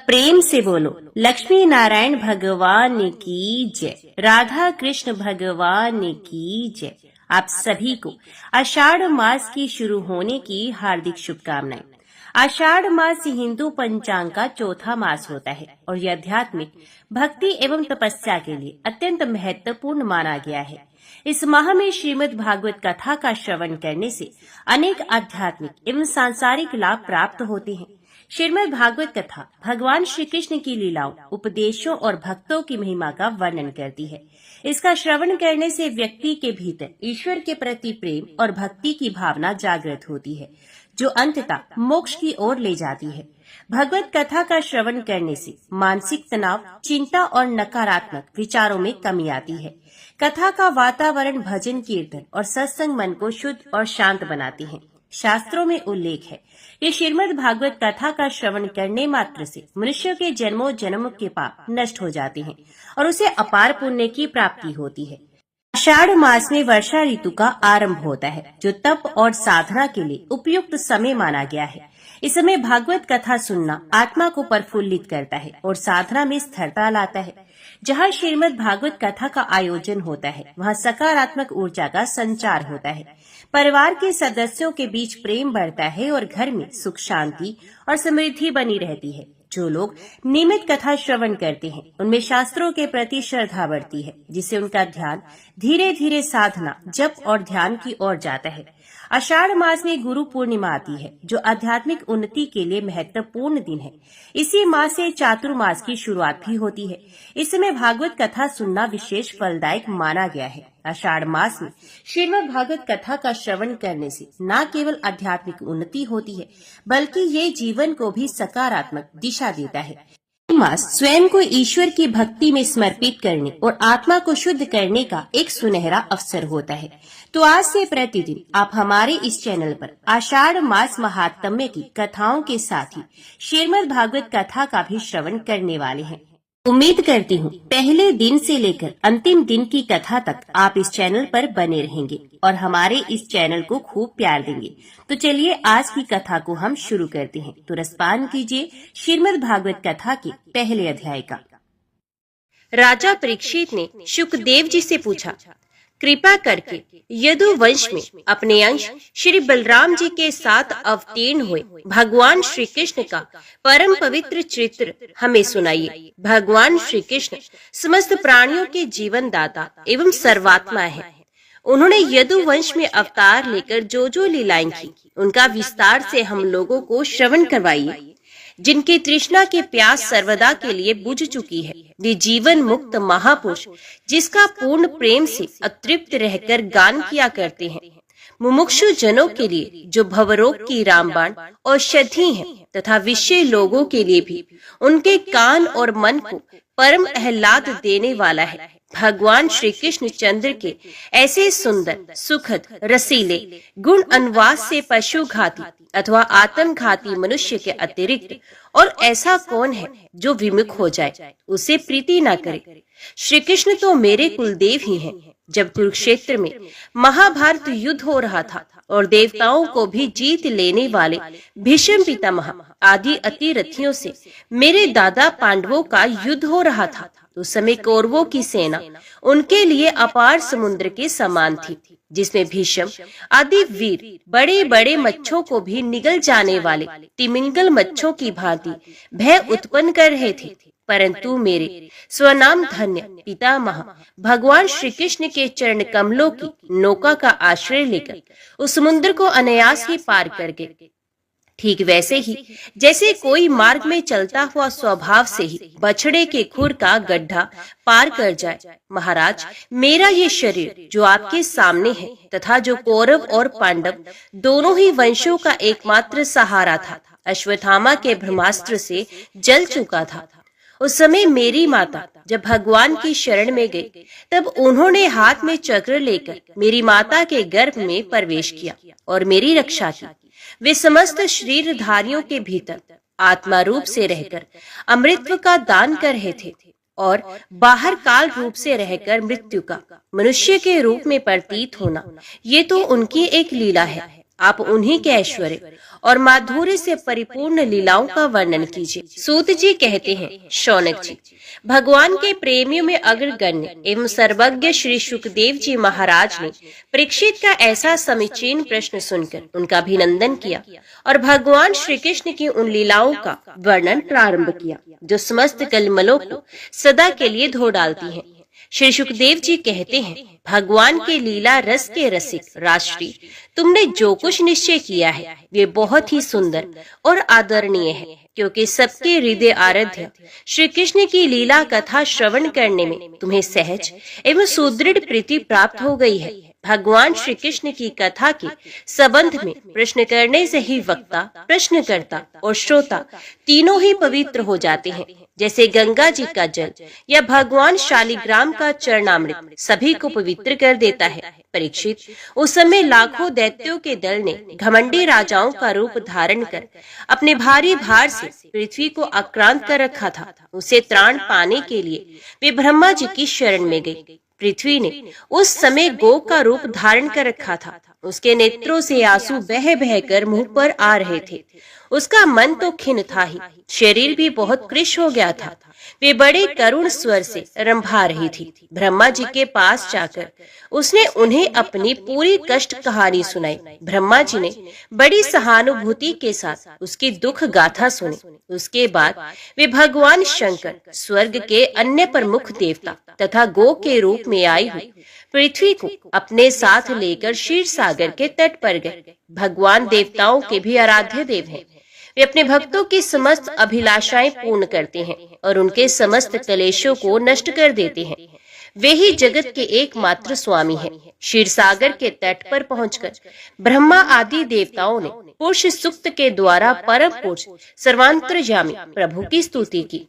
प्रेम से बोलो लक्ष्मी नारायण भगवान की जय, राधा कृष्ण भगवान की जय। आप सभी को आषाढ़ मास की शुरू होने की हार्दिक शुभकामनाएं। आषाढ़ मास हिंदू पंचांग का चौथा मास होता है और यह आध्यात्मिक भक्ति एवं तपस्या के लिए अत्यंत महत्वपूर्ण माना गया है। इस माह में श्रीमद् भागवत कथा का श्रवण करने से अनेक आध्यात्मिक एवं सांसारिक लाभ प्राप्त होते हैं। श्रीमद् भागवत कथा भगवान श्री कृष्ण की लीलाओं, उपदेशों और भक्तों की महिमा का वर्णन करती है। इसका श्रवण करने से व्यक्ति के भीतर ईश्वर के प्रति प्रेम और भक्ति की भावना जागृत होती है, जो अंततः मोक्ष की ओर ले जाती है। भगवत कथा का श्रवण करने से मानसिक तनाव, चिंता और नकारात्मक विचारों में कमी आती है। कथा का वातावरण भजन, कीर्तन और सत्संग मन को शुद्ध और शांत बनाते हैं। शास्त्रों में उल्लेख है कि श्रीमद् भागवत कथा का श्रवण करने मात्र से मनुष्य के जन्मों जन्म के पाप नष्ट हो जाते हैं और उसे अपार पुण्य की प्राप्ति होती है। आषाढ़ मास में वर्षा ऋतु का आरंभ होता है, जो तप और साधना के लिए उपयुक्त समय माना गया है। इस समय भागवत कथा सुनना आत्मा को प्रफुल्लित करता है और साधना में स्थिरता लाता है। जहाँ श्रीमद् भागवत कथा का आयोजन होता है, वहाँ सकारात्मक ऊर्जा का संचार होता है। परिवार के सदस्यों के बीच प्रेम बढ़ता है और घर में सुख, शांति और समृद्धि बनी रहती है। जो लोग नियमित कथा श्रवण करते हैं, उनमें शास्त्रों के प्रति श्रद्धा बढ़ती है, जिससे उनका ध्यान धीरे धीरे साधना, जप और ध्यान की ओर जाता है। आषाढ़ मास में गुरु पूर्णिमा आती है, जो आध्यात्मिक उन्नति के लिए महत्वपूर्ण दिन है। इसी मास से चातुर्मास की शुरुआत भी होती है। इस समय भागवत कथा सुनना विशेष फलदायक माना गया है। आषाढ़ मास में श्रीमद् भागवत कथा का श्रवण करने से न केवल आध्यात्मिक उन्नति होती है, बल्कि ये जीवन को भी सकारात्मक दिशा देता है। मास स्वयं को ईश्वर की भक्ति में समर्पित करने और आत्मा को शुद्ध करने का एक सुनहरा अवसर होता है। तो आज से प्रतिदिन आप हमारे इस चैनल पर आषाढ़ मास महात्म्य की कथाओं के साथ ही श्रीमद् भागवत कथा का भी श्रवण करने वाले हैं। उम्मीद करती हूँ पहले दिन से लेकर अंतिम दिन की कथा तक आप इस चैनल पर बने रहेंगे और हमारे इस चैनल को खूब प्यार देंगे। तो चलिए आज की कथा को हम शुरू करते हैं। तो रसपान कीजिए श्रीमद् भागवत कथा के पहले अध्याय का। राजा परीक्षित ने शुकदेव जी से पूछा, कृपा करके यदु वंश में अपने अंश श्री बलराम जी के साथ अवतीर्ण हुए भगवान श्री कृष्ण का परम पवित्र चरित्र हमें सुनाइए। भगवान श्री कृष्ण समस्त प्राणियों के जीवन दाता एवं सर्वात्मा है। उन्होंने यदु वंश में अवतार लेकर जो जो लीलाएं की, उनका विस्तार से हम लोगों को श्रवण करवाइए। जिनकी तृष्णा के प्यास सर्वदा के लिए बुझ चुकी है, वे जीवन मुक्त महापुरुष जिसका पूर्ण प्रेम से अतृप्त रहकर गान किया करते हैं। मुमुक्षु जनों के लिए जो भवरोग की रामबाण औषधि है, तथा विषय लोगों के लिए भी उनके कान और मन को परम आह्लाद देने वाला है। भगवान श्री कृष्ण चंद्र के ऐसे सुंदर, सुखद, रसीले गुण अनुवास से पशु घाती अथवा आत्मघाती मनुष्य के अतिरिक्त और ऐसा कौन है जो विमुख हो जाए, उसे प्रीति न करे। श्री कृष्ण तो मेरे कुलदेव ही हैं। जब कुरुक्षेत्र में महाभारत युद्ध हो रहा था और देवताओं को भी जीत लेने वाले भीष्म पितामह आदि अतिरथियों से मेरे दादा पांडवों का युद्ध हो रहा था, उस समय कौरवों की सेना उनके लिए अपार समुद्र के समान थी, जिसमें भीष्म आदि वीर बड़े बड़े मच्छों को भी निगल जाने वाले तिमिंगल मच्छों की भांति भय उत्पन्न कर रहे थे। परंतु मेरे स्वनाम धन्य पितामह भगवान श्री कृष्ण के चरण कमलों की नौका का आश्रय लेकर उस समुद्र को अनायास ही पार कर गए। ठीक वैसे ही जैसे कोई मार्ग में चलता हुआ स्वभाव से ही बछड़े के खुर का गड्ढा पार कर जाए। महाराज, मेरा ये शरीर जो आपके सामने है तथा जो कौरव और पांडव दोनों ही वंशों का एकमात्र सहारा था, अश्वत्थामा के ब्रह्मास्त्र से जल चुका था। उस समय मेरी माता जब भगवान की शरण में गई, तब उन्होंने हाथ में चक्र लेकर मेरी माता के गर्भ में प्रवेश किया और मेरी रक्षा की। वे समस्त शरीरधारियों के भीतर आत्मा रूप से रहकर अमृतत्व का दान कर रहे थे और बाहर काल रूप से रहकर मृत्यु का मनुष्य के रूप में प्रतीत होना, ये तो उनकी एक लीला है। आप उन्हीं के ऐश्वर्य और माधुर्य से परिपूर्ण लीलाओं का वर्णन कीजिए। सूत जी कहते हैं, शौनक जी, भगवान के प्रेमियों में अग्रगण्य एवं सर्वज्ञ श्री सुखदेव जी महाराज ने परीक्षित का ऐसा समीचीन प्रश्न सुनकर उनका अभिनंदन किया और भगवान श्री कृष्ण की उन लीलाओं का वर्णन प्रारंभ किया जो समस्त कलमलों को सदा के लिए धो डालती हैं। श्री सुखदेव जी कहते हैं, भगवान के लीला रस के रसिक राष्ट्री, तुमने जो कुछ निश्चय किया है वे बहुत ही सुंदर और आदरणीय है, क्योंकि सबके हृदय आराध्य श्री कृष्ण की लीला कथा श्रवण करने में तुम्हें सहज एवं सुदृढ़ प्रीति प्राप्त हो गई है। भगवान श्री कृष्ण की कथा के संबंध में प्रश्न करने से ही वक्ता, प्रश्नकर्ता और श्रोता तीनों ही पवित्र हो जाते हैं। जैसे गंगा जी का जल या भगवान शालिग्राम का चरणामृत सभी को पवित्र कर देता है। परीक्षित, उस समय लाखों दैत्यों के दल ने घमंडी राजाओं का रूप धारण कर अपने भारी भार से पृथ्वी को आक्रांत कर रखा था। उसे त्राण पाने के लिए वे ब्रह्मा जी की शरण में गई। पृथ्वी ने उस समय गो का रूप धारण कर रखा था। उसके नेत्रों से आंसू बह बह कर मुंह पर आ रहे थे। उसका मन तो खिन्न था ही, शरीर भी बहुत कृश हो गया था। वे बड़े करुण स्वर से रंभा रही थी। ब्रह्मा जी के पास जाकर उसने उन्हें अपनी पूरी कष्ट कहानी सुनाई। ब्रह्मा जी ने बड़ी सहानुभूति के साथ उसकी दुख गाथा सुनी। उसके बाद वे भगवान शंकर, स्वर्ग के अन्य प्रमुख देवता तथा गो के रूप में आई हुई पृथ्वी को अपने साथ लेकर क्षीर सागर के तट पर गए। भगवान देवताओं के भी आराध्य देव हैं। वे अपने भक्तों की समस्त अभिलाषाएं पूर्ण करते हैं और उनके समस्त क्लेशों को नष्ट कर देते हैं। वे ही जगत के एकमात्र स्वामी हैं। क्षीर सागर के तट पर पहुंचकर ब्रह्मा आदि देवताओं ने पुरुष सूक्त के द्वारा परम पुरुष सर्वांतर्यामी प्रभु की स्तुति की।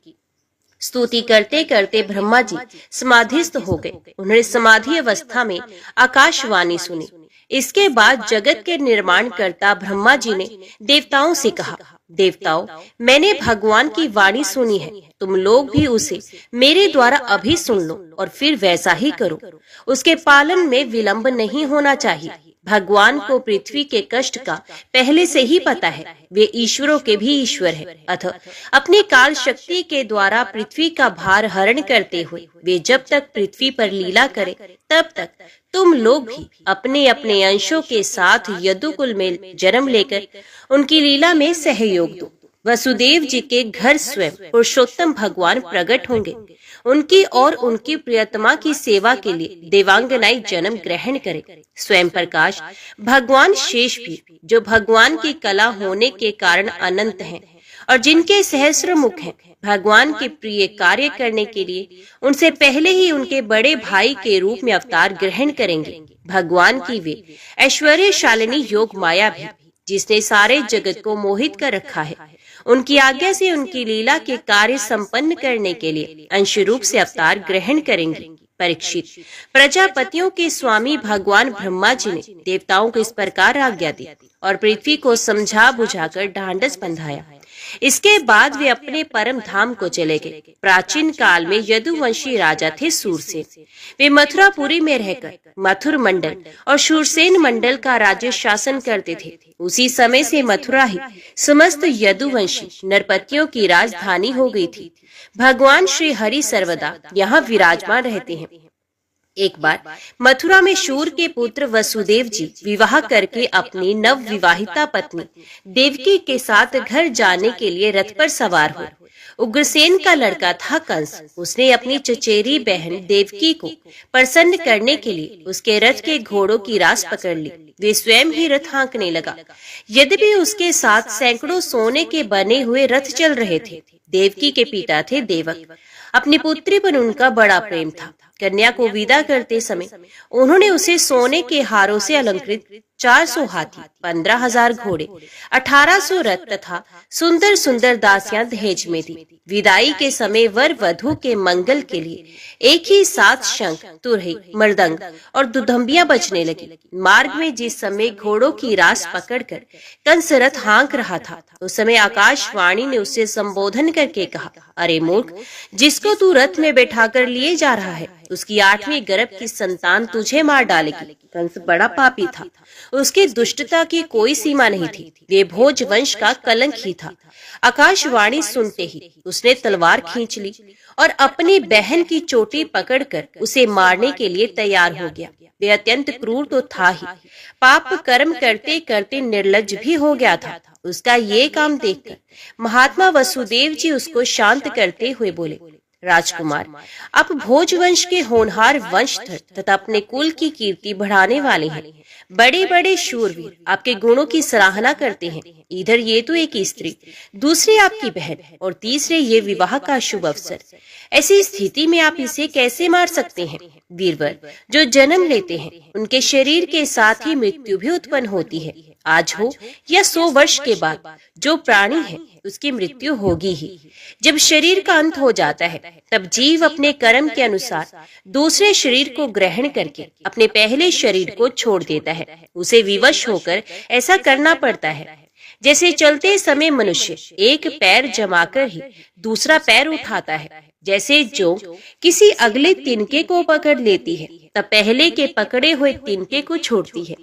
स्तुति करते करते ब्रह्मा जी समाधिस्थ हो गए। उन्होंने समाधि अवस्था में आकाशवाणी सुनी। इसके बाद जगत के निर्माण करता ब्रह्मा जी ने देवताओं से कहा, देवताओं, मैंने भगवान की वाणी सुनी है, तुम लोग भी उसे मेरे द्वारा अभी सुन लो और फिर वैसा ही करो। उसके पालन में विलंब नहीं होना चाहिए। भगवान को पृथ्वी के कष्ट का पहले से ही पता है। वे ईश्वरों के भी ईश्वर है। अतः अपनी काल शक्ति के द्वारा पृथ्वी का भार हरण करते हुए वे जब तक पृथ्वी पर लीला करे तब तक तुम लोग भी अपने अपने अंशों के साथ यदुकुल में जन्म लेकर उनकी लीला में सहयोग दो। वसुदेव जी के घर स्वयं पुरुषोत्तम भगवान प्रकट होंगे। उनकी और उनकी प्रियतमा की सेवा के लिए देवांगनाएं जन्म ग्रहण करें। स्वयं प्रकाश भगवान शेष भी, जो भगवान की कला होने के कारण अनंत हैं और जिनके सहस्र मुख हैं, भगवान के प्रिय कार्य करने के लिए उनसे पहले ही उनके बड़े भाई के रूप में अवतार ग्रहण करेंगे। भगवान की वे ऐश्वर्यशालिनी योग माया भी, जिसने सारे जगत को मोहित कर रखा है, उनकी आज्ञा से उनकी लीला के कार्य संपन्न करने के लिए अंश रूप से अवतार ग्रहण करेंगे। परीक्षित, प्रजापतियों के स्वामी भगवान ब्रह्मा जी ने देवताओं को इस प्रकार आज्ञा दी और पृथ्वी को समझा बुझाकर ढांढस बंधाया। इसके बाद वे अपने परम धाम को चले गए। प्राचीन काल में यदुवंशी राजा थे सूरसेन। वे मथुरापुरी में रहकर मथुर मंडल और शूरसेन मंडल का राज्य शासन करते थे। उसी समय से मथुरा ही समस्त यदुवंशी नरपतियों की राजधानी हो गई थी। भगवान श्री हरि सर्वदा यहाँ विराजमान रहते हैं। एक बार मथुरा में शूर के पुत्र वसुदेव जी विवाह करके अपनी नव विवाहिता पत्नी देवकी के साथ घर जाने के लिए रथ पर सवार हुए। उग्रसेन का लड़का था कंस। उसने अपनी चचेरी बहन देवकी को प्रसन्न करने के लिए उसके रथ के घोड़ों की रास पकड़ ली। वे स्वयं ही रथ हाँकने लगा। यद्यपि उसके साथ सैकड़ों सोने के बने हुए रथ चल रहे थे। देवकी के पिता थे देवक। अपनी पुत्री पर उनका बड़ा प्रेम था। कन्या को विदा करते समय उन्होंने उसे सोने के हारों से अलंकृत 400 हाथी, 15,000 घोड़े, 1800 रथ तथा सुंदर सुंदर दासियां दहेज में दी। विदाई के समय वर वधु के मंगल के लिए एक ही साथ शंख, तुरही, मृदंग और दुधंबियां बजने लगी। मार्ग में जिस समय घोड़ों की रास पकड़कर कंस रथ हाँक रहा था, उस समय आकाशवाणी ने उससे संबोधन करके कहा, अरे मूर्ख, जिसको तू रथ में बैठाकर लिए जा रहा है उसकी 8वीं गर्भ की संतान तुझे मार डालेगी। कंस बड़ा पापी था, उसकी दुष्टता की कोई सीमा नहीं थी, वे भोज वंश का कलंक ही था। आकाशवाणी सुनते ही उसने तलवार खींच ली और अपनी बहन की चोटी पकड़कर उसे मारने के लिए तैयार हो गया। वे अत्यंत क्रूर तो था ही, पाप कर्म करते करते निर्लज्ज भी हो गया था। उसका ये काम देखकर महात्मा वसुदेव जी उसको शांत करते हुए बोले, राजकुमार, आप भोजवंश के होनहार वंशधर तथा अपने कुल की कीर्ति बढ़ाने वाले हैं। बड़े बड़े शूरवीर आपके गुणों की सराहना करते हैं। इधर ये तो एक स्त्री, दूसरी आपकी बहन और तीसरे ये विवाह का शुभ अवसर। ऐसी स्थिति में आप इसे कैसे मार सकते हैं? वीरवर जो जन्म लेते हैं उनके शरीर के साथ ही मृत्यु भी उत्पन्न होती है। आज हो या 100 वर्ष के बाद जो प्राणी है उसकी मृत्यु होगी ही। जब शरीर का अंत हो जाता है तब जीव अपने कर्म के अनुसार दूसरे शरीर को ग्रहण करके अपने पहले शरीर को छोड़ देता है। उसे विवश होकर ऐसा करना पड़ता है। जैसे चलते समय मनुष्य एक पैर जमाकर ही दूसरा पैर उठाता है, जैसे जोंक किसी अगले तिनके को पकड़ लेती है तब पहले के पकड़े हुए तिनके को छोड़ती है,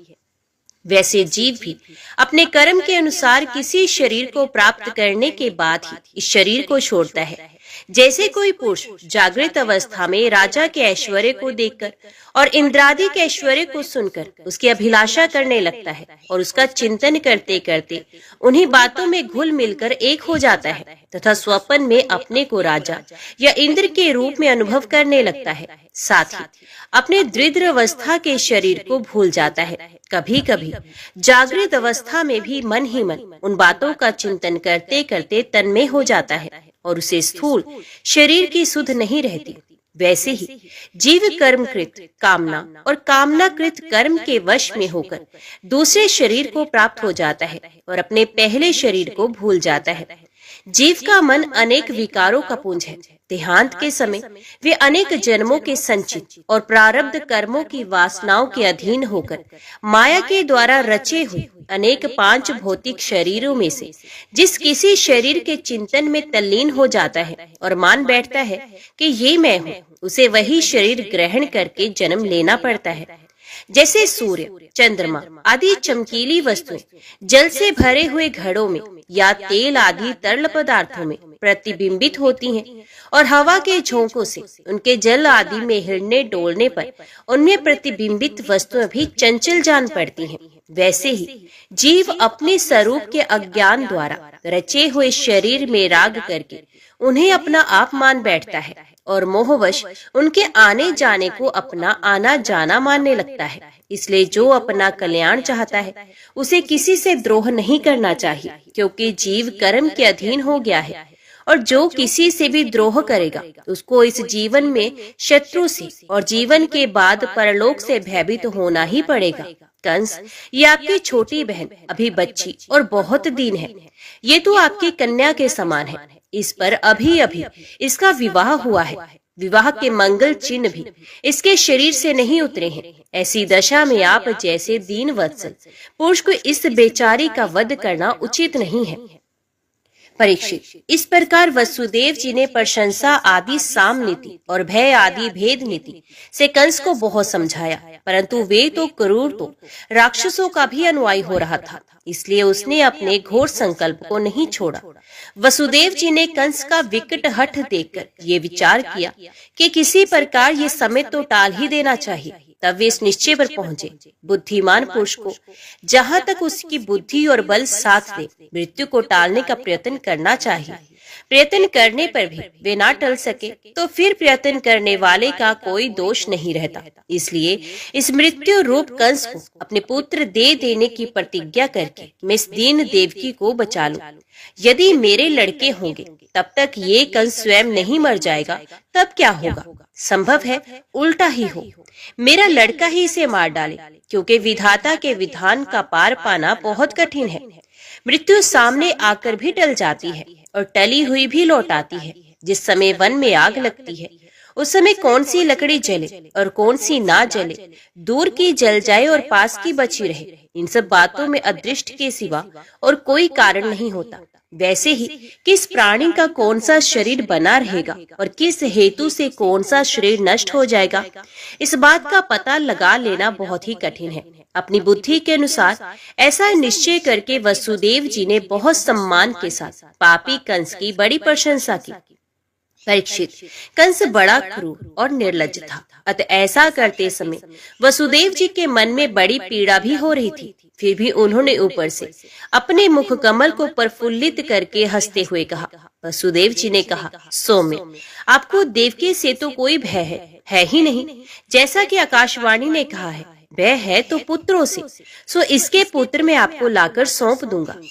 वैसे जीव भी अपने कर्म के अनुसार किसी शरीर को प्राप्त करने के बाद ही इस शरीर को छोड़ता है। जैसे कोई पुरुष जागृत अवस्था में राजा के ऐश्वर्य को देखकर और इंद्रादि के ऐश्वर्य को सुनकर उसकी अभिलाषा करने लगता है और उसका चिंतन करते करते उन्हीं बातों में घुल मिलकर एक हो जाता है तथा स्वप्न में अपने को राजा या इंद्र के रूप में अनुभव करने लगता है। साथ ही अपने दृढ़ अवस्था के शरीर को भूल जाता है। कभी कभी जागृत अवस्था में भी मन ही मन उन बातों का चिंतन करते करते तन्मय हो जाता है और उसे स्थूल शरीर की सुध नहीं रहती। वैसे ही जीव कर्मकृत कामना और कामनाकृत कर्म के वश में होकर दूसरे शरीर को प्राप्त हो जाता है और अपने पहले शरीर को भूल जाता है। जीव का मन अनेक विकारों का पुंज है। देहांत के समय वे अनेक जन्मों के संचित और प्रारब्ध कर्मों की वासनाओं के अधीन होकर माया के द्वारा रचे हुए अनेक 5 भौतिक शरीरों में से जिस किसी शरीर के चिंतन में तल्लीन हो जाता है और मान बैठता है कि ये मैं हूँ, उसे वही शरीर ग्रहण करके जन्म लेना पड़ता है। जैसे सूर्य, चंद्रमा आदि चमकीली वस्तुएं जल से भरे हुए घड़ों में या तेल आदि तरल पदार्थों में प्रतिबिंबित होती हैं और हवा के झोंकों से उनके जल आदि में हिलने डोलने पर उनमें प्रतिबिंबित वस्तुएं भी चंचल जान पड़ती हैं, वैसे ही जीव अपने स्वरूप के अज्ञान द्वारा रचे हुए शरीर में राग करके उन्हें अपना आप मान बैठता है और मोहवश उनके आने जाने को अपना आना जाना मानने लगता है। इसलिए जो अपना कल्याण चाहता है उसे किसी से द्रोह नहीं करना चाहिए, क्योंकि जीव कर्म के अधीन हो गया है और जो किसी से भी द्रोह करेगा उसको इस जीवन में शत्रु से और जीवन के बाद परलोक से भयभीत होना ही पड़ेगा। कंस, ये आपकी छोटी बहन अभी बच्ची और बहुत दीन है। ये तो आपकी कन्या के समान है। इस पर अभी अभी इसका विवाह हुआ है। विवाह के मंगल चिन्ह भी इसके शरीर से नहीं उतरे हैं। ऐसी दशा में आप जैसे दीन वत्सल पुरुष को इस बेचारी का वध करना उचित नहीं है। परीक्षित, इस प्रकार वसुदेव जी ने प्रशंसा आदि साम नीति और भय आदि भेद नीति से कंस को बहुत समझाया, परंतु वे तो क्रूर तो राक्षसों का भी अनुयायी हो रहा था, इसलिए उसने अपने घोर संकल्प को नहीं छोड़ा। वसुदेव जी ने कंस का विकट हठ देखकर ये विचार किया कि किसी प्रकार ये समय तो टाल ही देना चाहिए। तब वे इस निश्चय पर पहुंचे, बुद्धिमान पुरुष को जहां तक उसकी बुद्धि और बल साथ दे मृत्यु को टालने का प्रयत्न करना चाहिए। प्रयत्न करने पर भी वे ना टल सके तो फिर प्रयत्न करने वाले का कोई दोष नहीं रहता। इसलिए इस मृत्यु रूप कंस को अपने पुत्र दे देने की प्रतिज्ञा करके मैं इस दीन देवकी को बचा लूं। यदि मेरे लड़के होंगे तब तक ये कंस स्वयं नहीं मर जाएगा, तब क्या होगा? संभव है उल्टा ही हो, मेरा लड़का ही इसे मार डाले, क्योंकि विधाता के विधान का पार पाना बहुत कठिन है। मृत्यु सामने आकर भी टल जाती है और टली हुई भी लौट आती है। जिस समय वन में आग लगती है उस समय कौन सी लकड़ी जले और कौन सी ना जले, दूर की जल जाए और पास की बची रहे, इन सब बातों में अदृष्ट के सिवा और कोई कारण नहीं होता। वैसे ही किस प्राणी का कौन सा शरीर बना रहेगा और किस हेतु से कौन सा शरीर नष्ट हो जाएगा, इस बात का पता लगा लेना बहुत ही कठिन है। अपनी बुद्धि के अनुसार ऐसा निश्चय करके वसुदेव जी ने बहुत सम्मान के साथ पापी कंस की बड़ी प्रशंसा की। परीक्षित, कंस बड़ा क्रूर और निर्लज्ज था, अतः ऐसा करते समय वसुदेव जी के मन में बड़ी पीड़ा भी हो रही थी। फिर भी उन्होंने ऊपर से अपने मुख कमल को प्रफुल्लित करके हंसते हुए कहा। वसुदेव जी ने कहा, सौम्य, आपको देवकी से तो कोई भय है ही नहीं। जैसा कि आकाशवाणी ने कहा है, भय है तो पुत्रों से, सो इसके पुत्र मैं आपको लाकर सौंप दूंगा।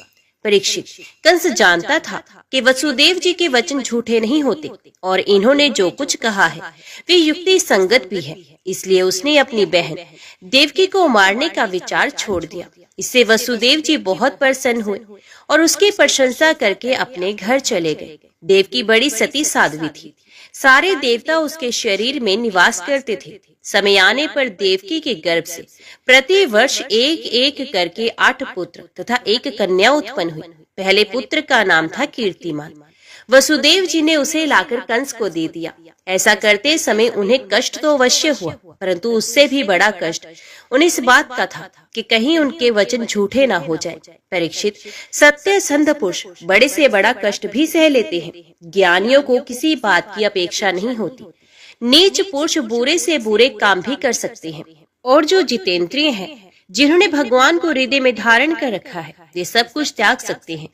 परीक्षित, कंस जानता था कि वसुदेव जी के वचन झूठे नहीं होते और इन्होंने जो कुछ कहा है वे युक्ति संगत भी है, इसलिए उसने अपनी बहन देवकी को मारने का विचार छोड़ दिया। इससे वसुदेव जी बहुत प्रसन्न हुए और उसकी प्रशंसा करके अपने घर चले गए। देवकी बड़ी सती साध्वी थी। सारे देवता उसके शरीर में निवास करते थे। समय आने पर देवकी के गर्भ से प्रति वर्ष एक एक करके 8 पुत्र तथा 1 कन्या उत्पन्न हुई। पहले पुत्र का नाम था कीर्तिमान। वसुदेव जी ने उसे लाकर कंस को दे दिया। ऐसा करते समय उन्हें कष्ट तो अवश्य हुआ, परंतु उससे भी बड़ा कष्ट उन्हें इस बात का था कि कहीं उनके वचन झूठे ना हो जाए। परीक्षित, सत्यसंध पुरुष बड़े से बड़ा कष्ट भी सह लेते हैं। ज्ञानियों को किसी बात की अपेक्षा नहीं होती। नीच पुरुष बुरे से बुरे काम भी कर सकते हैं, और जो जितेंद्रिय हैं, जिन्होंने भगवान को हृदय में धारण कर रखा है, वे सब कुछ त्याग सकते हैं।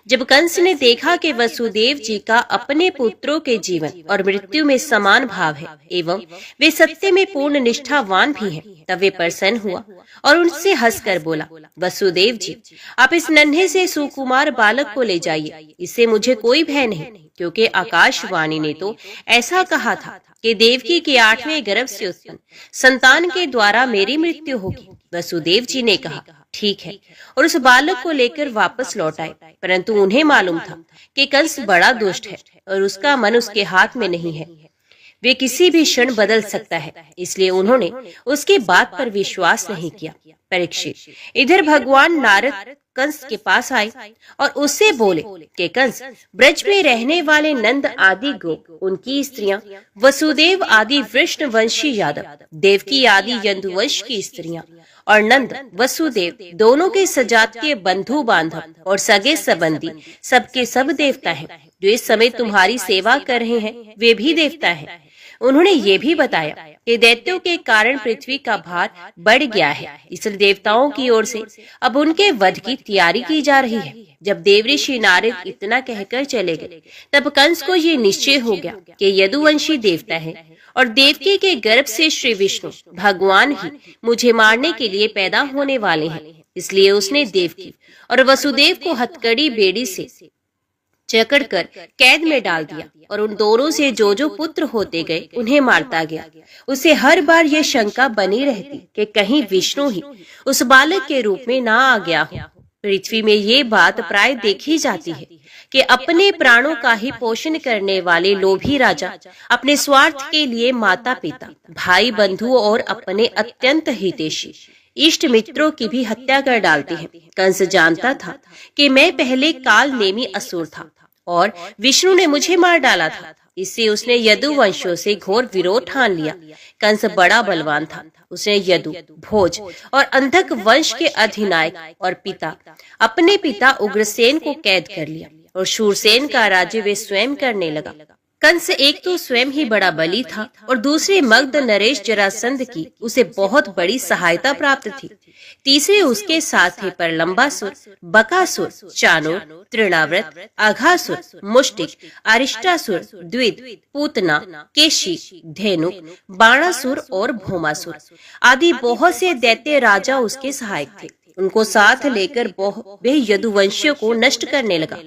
जब कंस ने देखा कि वसुदेव जी का अपने पुत्रों के जीवन और मृत्यु में समान भाव है एवं वे सत्य में पूर्ण निष्ठावान भी हैं, तब वे प्रसन्न हुआ और उनसे हंसकर बोला, वसुदेव जी, आप इस नन्हे से सुकुमार बालक को ले जाइए। इससे मुझे कोई भय नहीं, क्योंकि आकाशवाणी ने तो ऐसा कहा था कि देवकी के 8वें गर्भ से उत्पन्न संतान के द्वारा मेरी मृत्यु होगी। वसुदेव जी ने कहा, ठीक है, और उस बालक को लेकर वापस लौट आए। परंतु उन्हें मालूम था कि कंस बड़ा दुष्ट है और उसका मन उसके हाथ में नहीं है। वे किसी भी क्षण बदल सकता है, इसलिए उन्होंने उसकी बात पर विश्वास नहीं किया। परीक्षित, इधर भगवान नारद कंस के पास आए और उससे बोले कि कंस, ब्रज में रहने वाले नंद आदि गोप, उनकी स्त्रियां, वसुदेव आदि वृष्णवंशी यादव, देवकी आदि यदुवंश की स्त्रियां और नंद वसुदेव दोनों के सजातीय बंधु बांधव और सगे संबंधी सबके सब देवता हैं। जो इस समय तुम्हारी सेवा कर रहे हैं वे भी देवता हैं। उन्होंने ये भी बताया कि दैत्यों के कारण पृथ्वी का भार बढ़ गया है, इसलिए देवताओं की ओर से अब उनके वध की तैयारी की जा रही है। जब देवऋषि नारद इतना कहकर चले गए, तब कंस को ये निश्चय हो गया कि यदुवंशी देवता है और देवकी के गर्भ से श्री विष्णु भगवान ही मुझे मारने के लिए पैदा होने वाले हैं। इसलिए उसने देवकी और वसुदेव को हथकड़ी बेड़ी से जकड़कर कैद में डाल दिया और उन दोनों से जो जो पुत्र होते गए उन्हें मारता गया। उसे हर बार ये शंका बनी रहती कि कहीं विष्णु ही उस बालक के रूप में ना आ गया हो। पृथ्वी में ये बात प्राय देखी जाती है कि अपने प्राणों का ही पोषण करने वाले लोभी राजा अपने स्वार्थ के लिए माता पिता, भाई बंधु और अपने अत्यंत हितैषी इष्ट मित्रों की भी हत्या कर डालते हैं। कंस जानता था कि मैं पहले काल नेमी असुर था और विष्णु ने मुझे मार डाला था। इससे उसने यदुवंशियों से घोर विरोध ठान लिया। कंस बड़ा बलवान था। उसने यदु, भोज और अंधक वंश के अधिनायक और पिता अपने पिता उग्रसेन को कैद कर लिया और शूरसेन का राज्य वे स्वयं करने लगा। कंस एक तो स्वयं ही बड़ा बली था और दूसरे मगध नरेश जरासंध की उसे बहुत बड़ी सहायता प्राप्त थी। तीसरे उसके साथ थे प्रलंबासुर, बकासुर, चाणूर, तृणाव्रत, अघासुर, मुष्टिक, अरिष्टासुर, द्विद, पूतना, केशी, धेनुक, बाणासुर और भौमासुर आदि बहुत से दैत्य राजा उसके सहायक थे। उनको साथ लेकर वे यदुवंशियों को नष्ट करने लगा।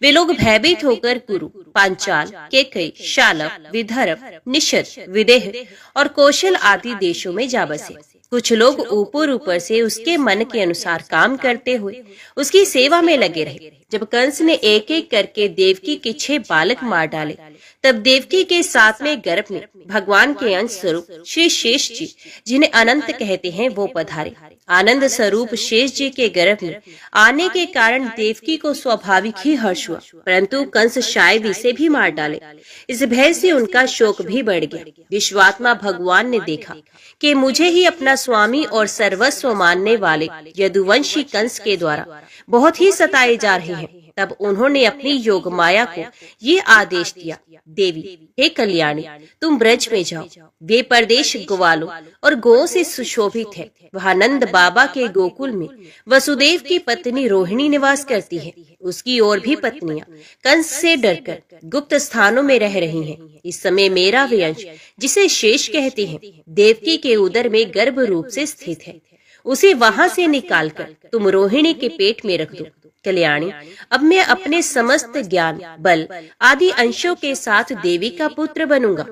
वे लोग भयभीत होकर कुरु, पांचाल, केकई, शालव, विदर्भ, निषद, विदेह और कौशल आदि देशों में जा बसे। कुछ लोग ऊपर से उसके मन के अनुसार काम करते हुए उसकी सेवा में लगे रहे। जब कंस ने एक एक करके देवकी के 6 बालक मार डाले, तब देवकी के 7वें गर्भ में भगवान के अंश स्वरूप श्री शेष जी, जिन्हें अनंत कहते हैं, वो पधारे। आनंद स्वरूप शेष जी के गर्भ में आने के कारण देवकी को स्वाभाविक ही हर्ष हुआ, परंतु कंस शायद इसे भी मार डाले। इस भय से उनका शोक भी बढ़ गया। विश्वात्मा भगवान ने देखा कि मुझे ही अपना स्वामी और सर्वस्व मानने वाले यदुवंशी कंस के द्वारा बहुत ही सताए जा रहे हैं। तब उन्होंने अपनी योग माया को ये आदेश दिया, देवी हे कल्याणी, तुम ब्रज में जाओ। वे प्रदेश ग्वालों और गौओं से सुशोभित है। वहाँ नंद बाबा के गोकुल में वसुदेव की पत्नी रोहिणी निवास करती है। उसकी और भी पत्नियां कंस से डरकर गुप्त स्थानों में रह रही हैं। इस समय मेरा वे अंश, जिसे शेष कहते हैं, देवकी के उदर में गर्भ रूप से स्थित है। उसे वहां से निकालकर तुम रोहिणी के पेट में रख दो। कल्याणी, अब मैं अपने समस्त ज्ञान, बल आदि अंशों के साथ देवी का पुत्र बनूंगा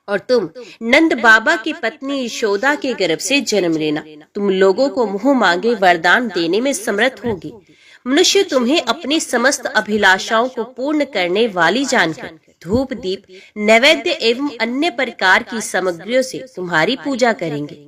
और तुम नंद बाबा की पत्नी यशोदा के गर्भ से जन्म लेना। तुम लोगों को मुंह मांगे वरदान देने में समर्थ होगी। मनुष्य तुम्हें अपनी समस्त अभिलाषाओं को पूर्ण करने वाली जानकर धूप, दीप, नैवेद्य एवं अन्य प्रकार की सामग्रियों से तुम्हारी पूजा करेंगे।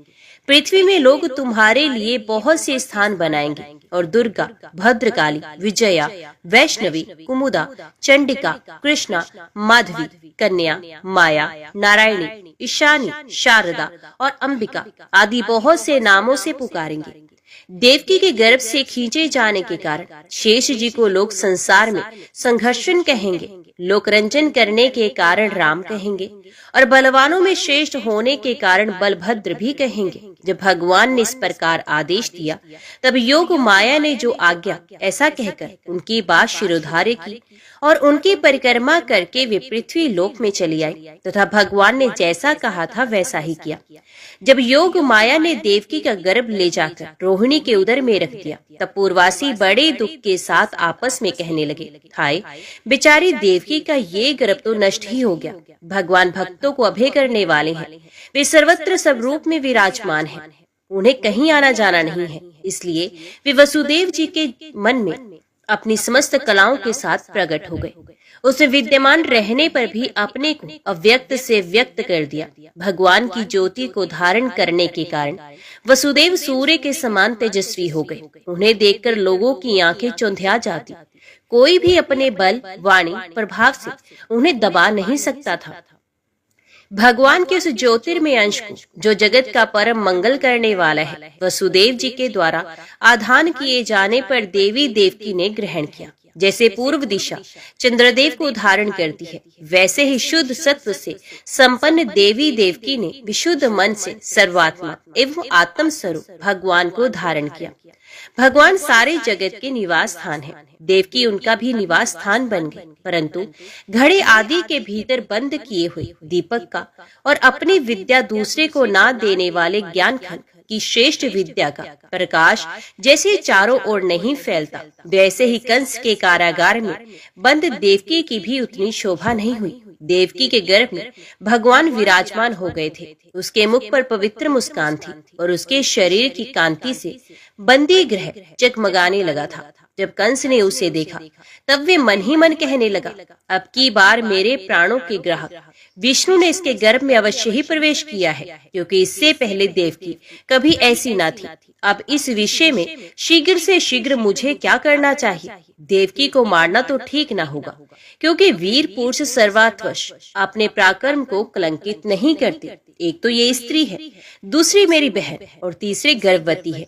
पृथ्वी में लोग तुम्हारे लिए बहुत से स्थान बनाएंगे और दुर्गा, भद्रकाली, विजया, वैष्णवी, कुमुदा, चंडिका, कृष्णा, माधवी, कन्या, माया, नारायणी, ईशानी, शारदा और अंबिका आदि बहुत से नामों से पुकारेंगे। देवकी के गर्भ से खींचे जाने के कारण शेष जी को लोग संसार में संघर्षण कहेंगे, लोकरंजन करने के कारण राम कहेंगे और बलवानों में श्रेष्ठ होने के कारण बलभद्र भी कहेंगे। जब भगवान ने इस प्रकार आदेश दिया, तब योग माया ने जो आज्ञा ऐसा कहकर उनकी बात शिरोधार्य की और उनकी परिक्रमा करके वे पृथ्वी लोक में चली आई तथा भगवान ने जैसा कहा था वैसा ही किया। जब योग माया ने देवकी का गर्भ ले जाकर रोहिणी के उदर में रख दिया, तब पूर्ववासी बड़े दुख के साथ आपस में कहने लगे, हाय बेचारी देवकी का ये गर्भ तो नष्ट ही हो गया। भगवान भक्तों को अभय करने वाले हैं, वे सर्वत्र सब रूप में विराजमान हैं, उन्हें कहीं आना जाना नहीं है। इसलिए वे वसुदेव जी के मन में अपनी समस्त कलाओं के साथ प्रकट हो गए। उसने विद्यमान रहने पर भी अपने को अव्यक्त से व्यक्त कर दिया। भगवान की ज्योति को धारण करने के कारण वसुदेव सूर्य के समान तेजस्वी हो गए। उन्हें देखकर लोगों की आंखें चौंधिया जाती। कोई भी अपने बल, वाणी, प्रभाव से उन्हें दबा नहीं सकता था। भगवान के उस ज्योतिर्मय अंश को, जो जगत का परम मंगल करने वाला है, वसुदेव जी के द्वारा आधान किए जाने पर देवी देवकी ने ग्रहण किया। जैसे पूर्व दिशा चंद्रदेव को धारण करती है, वैसे ही शुद्ध सत्व से संपन्न देवी देवकी ने विशुद्ध मन से सर्वात्मा एवं आत्म स्वरूप भगवान को धारण किया। भगवान सारे जगत के निवास स्थान है। देवकी उनका भी निवास स्थान बन गए, परंतु घड़े आदि के भीतर बंद किए हुए दीपक का और अपनी विद्या दूसरे को ना देने वाले ज्ञान खंड की श्रेष्ठ विद्या का प्रकाश जैसे चारों ओर नहीं फैलता, वैसे ही कंस के कारागार में बंद देवकी की भी उतनी शोभा नहीं हुई। देवकी के गर्भ में भगवान विराजमान हो गए थे। उसके मुख पर पवित्र मुस्कान थी और उसके शरीर की कांति से बंदी ग्रह जगमगाने लगा था। जब कंस ने उसे देखा, तब वे मन ही मन कहने लगा, अब की बार मेरे प्राणों के ग्राहक विष्णु ने इसके गर्भ में अवश्य ही प्रवेश किया है, क्योंकि इससे पहले देवकी कभी ऐसी ना थी। अब इस विषय में शीघ्र से शीघ्र मुझे क्या करना चाहिए? देवकी को मारना तो ठीक ना होगा, क्योंकि वीर पुरुष सर्वात्वश अपने पराक्रम को कलंकित नहीं करते। एक तो ये स्त्री है, दूसरी मेरी बहन और तीसरी गर्भवती है।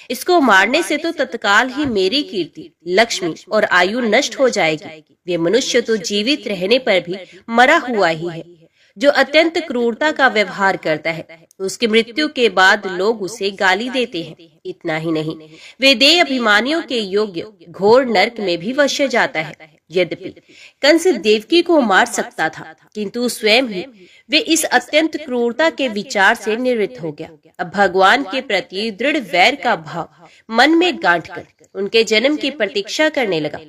इसको मारने से तो तत्काल ही मेरी कीर्ति, लक्ष्मी और आयु नष्ट हो जाएगी। वे मनुष्य तो जीवित रहने पर भी मरा हुआ ही है। जो अत्यंत क्रूरता का व्यवहार करता है, उसकी मृत्यु के बाद लोग उसे गाली देते हैं। इतना ही नहीं, वे देह अभिमानियों के योग्य घोर नरक में भी वश्य जाता है। यद्यपि कंस देवकी को मार सकता था, किंतु स्वयं ही वे इस अत्यंत क्रूरता के विचार से निवृत्त हो गया। अब भगवान के प्रति दृढ़ वैर का भाव मन में गांठकर उनके जन्म की प्रतीक्षा करने लगा।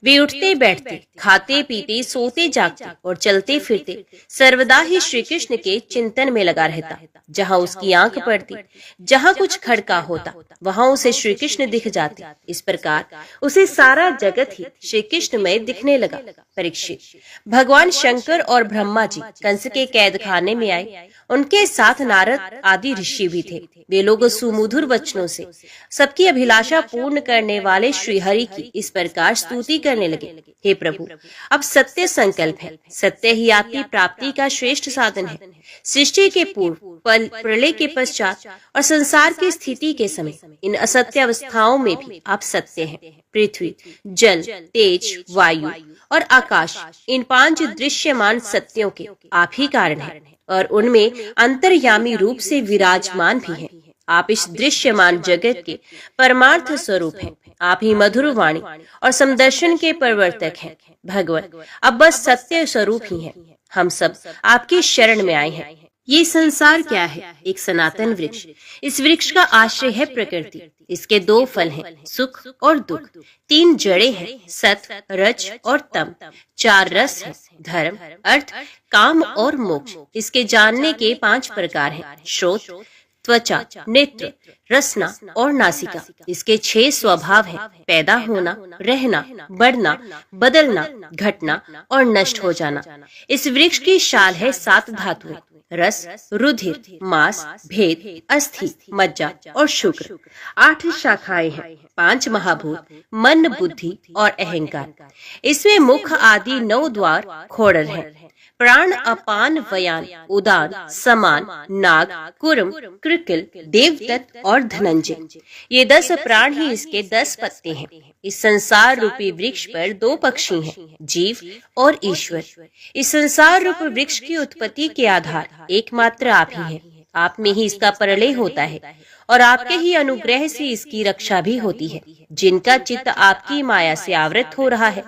वे उठते बैठते, खाते पीते, सोते जागते और चलते फिरते सर्वदा ही श्री कृष्ण के चिंतन में लगा रहता। जहाँ उसकी आंख पड़ती, जहाँ कुछ खड़का होता, वहाँ उसे श्री कृष्ण दिख जाते। इस प्रकार उसे सारा जगत ही श्री कृष्णमय दिखने लगा। परीक्षित, भगवान शंकर और ब्रह्मा जी कंस के कैद खाने में आए उनके साथ नारद आदि ऋषि भी थे। वे लोग सुमधुर वचनों से सबकी अभिलाषा पूर्ण करने वाले श्रीहरि की इस प्रकार स्तुति करने लगे, हे प्रभु, अब सत्य संकल्प है, सत्य ही आपकी प्राप्ति का श्रेष्ठ साधन है। सृष्टि के पूर्व, प्रलय के पश्चात और संसार की स्थिति के समय इन असत्य अवस्थाओं में भी आप सत्य हैं। पृथ्वी, जल, तेज, वायु और आकाश, इन 5 दृश्यमान सत्यों के आप ही कारण हैं और उनमें अंतर्यामी रूप से विराजमान भी हैं। आप इस दृश्यमान जगत के परमार्थ स्वरूप हैं। आप ही मधुर वाणी और समदर्शन के प्रवर्तक हैं। भगवान अब बस सत्य स्वरूप ही हैं। हम सब आपकी शरण में आए हैं। ये संसार क्या है? एक सनातन वृक्ष। इस वृक्ष का आश्रय है प्रकृति। इसके 2 फल हैं, सुख और दुख। 3 जड़ें हैं, सत्व, रज और तम। 4 रस हैं, धर्म, अर्थ, काम और मोक्ष। इसके जानने के 5 प्रकार हैं, श्रोत, त्वचा, नेत्र, रसना और नासिका। इसके 6 स्वभाव हैं, पैदा होना, रहना, बढ़ना, बदलना, घटना और नष्ट हो जाना। इस वृक्ष की शाल है 7 धातुएं, रस, रुधिर, मांस, भेद, अस्थि, मज्जा और शुक्र। 8 शाखाएं हैं, 5 महाभूत, मन, बुद्धि और अहंकार। इसमें मुख आदि 9 द्वार खोड़ल हैं। प्राण, अपान, व्यान, उदान, समान, नाग, कुर्म, कृकिल, देवदत्त और धनंजय। ये 10 प्राण ही इसके 10 पत्ते हैं। इस संसार रूपी वृक्ष पर 2 पक्षी हैं, जीव और ईश्वर। इस संसार रूप वृक्ष की उत्पत्ति के आधार एकमात्र आप ही हैं। आप में ही इसका प्रलय होता है और आपके ही अनुग्रह से इसकी रक्षा भी होती है। जिनका चित्त आपकी माया से आवृत हो रहा है,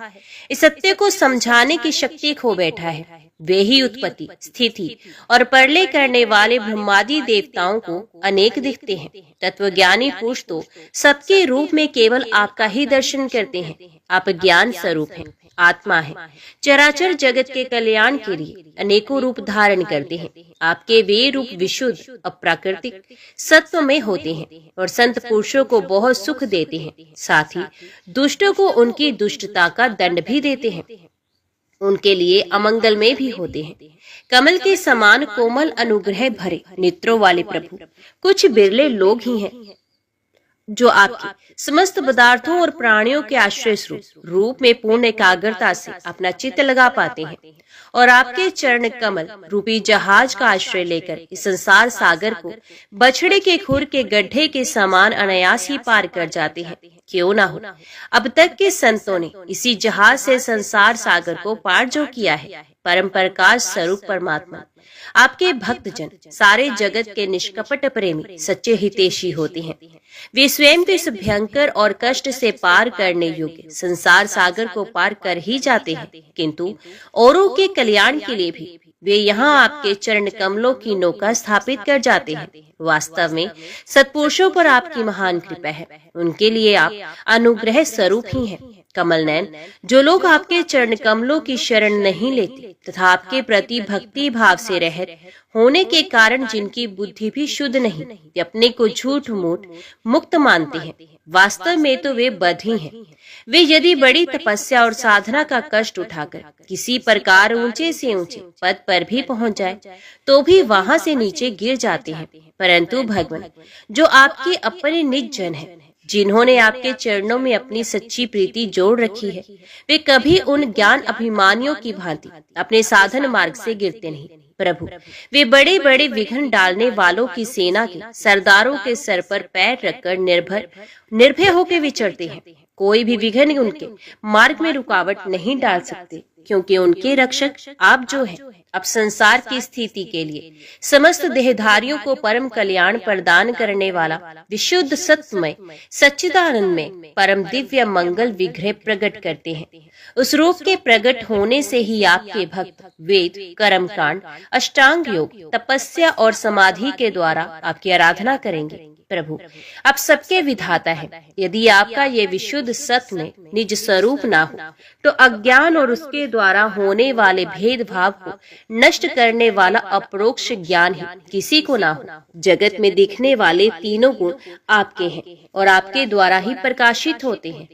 इस सत्य को समझाने की शक्ति खो बैठा है, वे ही उत्पत्ति, स्थिति और प्रलय करने वाले ब्रह्मादि देवताओं को अनेक दिखते हैं। तत्वज्ञानी पुरुष तो सबके रूप में केवल आपका ही दर्शन करते हैं। आप ज्ञान स्वरूप हैं, आत्मा है। चराचर जगत के कल्याण के लिए अनेकों रूप धारण करते हैं। आपके वे रूप विशुद्ध, अप्राकृतिक, सत्व में होते हैं और संत पुरुषों को बहुत सुख देते हैं। साथ ही दुष्टों को उनकी दुष्टता का दंड भी देते हैं, उनके लिए अमंगल में भी होते हैं। कमल के समान कोमल अनुग्रह भरे नेत्रों वाले प्रभु कुछ बिरले लोग ही हैं जो आपके समस्त पदार्थों और प्राणियों के आश्रय रूप में पूर्ण एकाग्रता से अपना चित्त लगा पाते हैं और आपके चरण कमल रूपी जहाज का आश्रय लेकर इस संसार सागर को बछड़े के खुर के गड्ढे के समान अनायास ही पार कर जाते हैं। क्यों ना हो, अब तक के संतों ने इसी जहाज से संसार सागर को पार जो किया है। परम प्रकाश स्वरूप परमात्मा आपके भक्तजन सारे जगत के निष्कपट प्रेमी सच्चे हितैषी होते हैं। वे स्वयं तो इस भयंकर और कष्ट से पार करने योग्य संसार सागर को पार कर ही जाते हैं, किंतु औरों के कल्याण के लिए भी वे यहाँ आपके चरण कमलों की नौका स्थापित कर जाते हैं। वास्तव में सत्पुरुषों पर आपकी महान कृपा है, उनके लिए आप अनुग्रह स्वरूप ही हैं। कमल नयन, जो लोग आपके चरण कमलों की शरण नहीं लेते तथा आपके प्रति भक्ति भाव से रहित होने के कारण जिनकी बुद्धि भी शुद्ध नहीं, वे अपने को झूठ मूठ मुक्त मानते हैं, वास्तव में तो वे बद्ध ही हैं। वे यदि बड़ी तपस्या और साधना का कष्ट उठाकर किसी प्रकार ऊंचे से ऊंचे पद पर भी पहुंच जाए तो भी वहां से नीचे गिर जाते हैं। परंतु भगवान, जो आपके अपने निज जन हैं, जिन्होंने आपके चरणों में अपनी सच्ची प्रीति जोड़ रखी है, वे कभी उन ज्ञान अभिमानियों की भांति अपने साधन मार्ग से गिरते नहीं। प्रभु, वे बड़े बड़े विघ्न डालने वालों की सेना के सरदारों के सर पर पैर रखकर निर्भय होकर विचरते हैं। कोई भी विघ्न उनके मार्ग में रुकावट नहीं डाल सकते, क्योंकि उनके रक्षक आप जो हैं। अब संसार की स्थिति के लिए समस्त देहधारियों को परम कल्याण प्रदान करने वाला विशुद्ध सत्वमय सच्चिदानंद में परम दिव्य मंगल विग्रह प्रकट करते हैं। उस रूप के प्रकट होने से ही आपके भक्त वेद, कर्म कांड, अष्टांग योग, तपस्या और समाधि के द्वारा आपकी आराधना करेंगे। प्रभु, आप सबके विधाता हैं। यदि आपका ये विशुद्ध सत्य में निज स्वरूप ना हो तो अज्ञान और उसके द्वारा होने वाले भेदभाव को नष्ट करने वाला अपरोक्ष ज्ञान ही किसी को ना हो। जगत में दिखने वाले तीनों गुण आपके हैं और आपके द्वारा ही प्रकाशित होते हैं,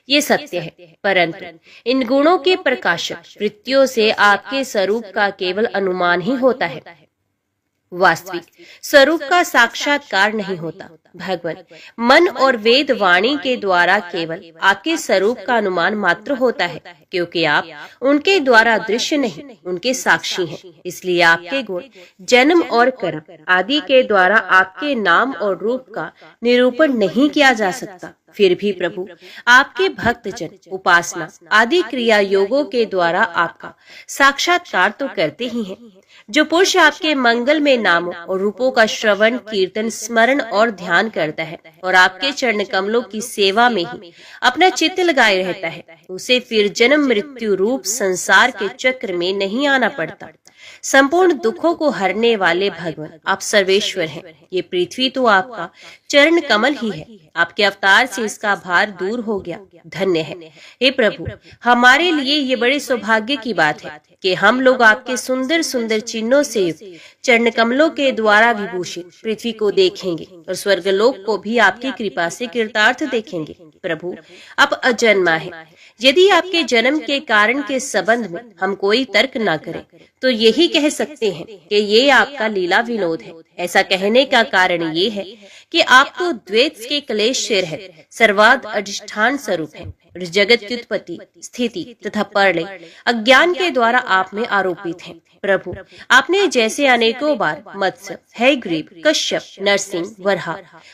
ये सत्य है। परंतु इन गुणों के प्रकाशक वृत्तियों से आपके स्वरूप का केवल अनुमान ही होता है। वास्तविक स्वरूप का साक्षात्कार नहीं होता। भगवान मन और वेद वाणी के द्वारा केवल आपके स्वरूप का अनुमान मात्र होता है, क्योंकि आप उनके द्वारा दृश्य नहीं, उनके साक्षी हैं। इसलिए आपके गुण, जन्म और कर्म आदि के द्वारा आपके नाम और रूप का निरूपण नहीं किया जा सकता। फिर भी प्रभु आपके भक्तजन उपासना आदि क्रिया योगों के द्वारा आपका साक्षात्कार तो करते ही हैं। जो पुरुष आपके मंगल में नामों और रूपों का श्रवण, कीर्तन, स्मरण और ध्यान करता है और आपके चरण कमलों की सेवा में ही अपना चित्त लगाए रहता है, उसे फिर जन्म मृत्यु रूप संसार के चक्र में नहीं आना पड़ता। संपूर्ण दुखों को हरने वाले भगवान आप सर्वेश्वर हैं। ये पृथ्वी तो आपका चरण कमल ही है। आपके अवतार से इसका भार दूर हो गया। धन्य है। हे प्रभु, हमारे लिए ये बड़े सौभाग्य की बात है कि हम लोग आपके सुंदर सुंदर चिन्हों से युक्त चरण कमलों के द्वारा विभूषित पृथ्वी को देखेंगे और स्वर्गलोक को भी आपकी कृपा से कृतार्थ देखेंगे। प्रभु आप अजन्मा है। यदि आपके जन्म के कारण के संबंध में हम कोई तर्क न करें तो यही कह सकते हैं कि ये आपका लीला विनोद है। ऐसा कहने का कारण ये है कि आप तो द्वैत के क्लेश से रहित सर्वाद अधिष्ठान स्वरूप है। जगत की उत्पत्ति, स्थिति तथा प्रलय अज्ञान के द्वारा आप में आरोपित हैं। प्रभु आपने जैसे अनेकों बार मत्स्य, हयग्रीव, कश्यप, नरसिंह, वराह,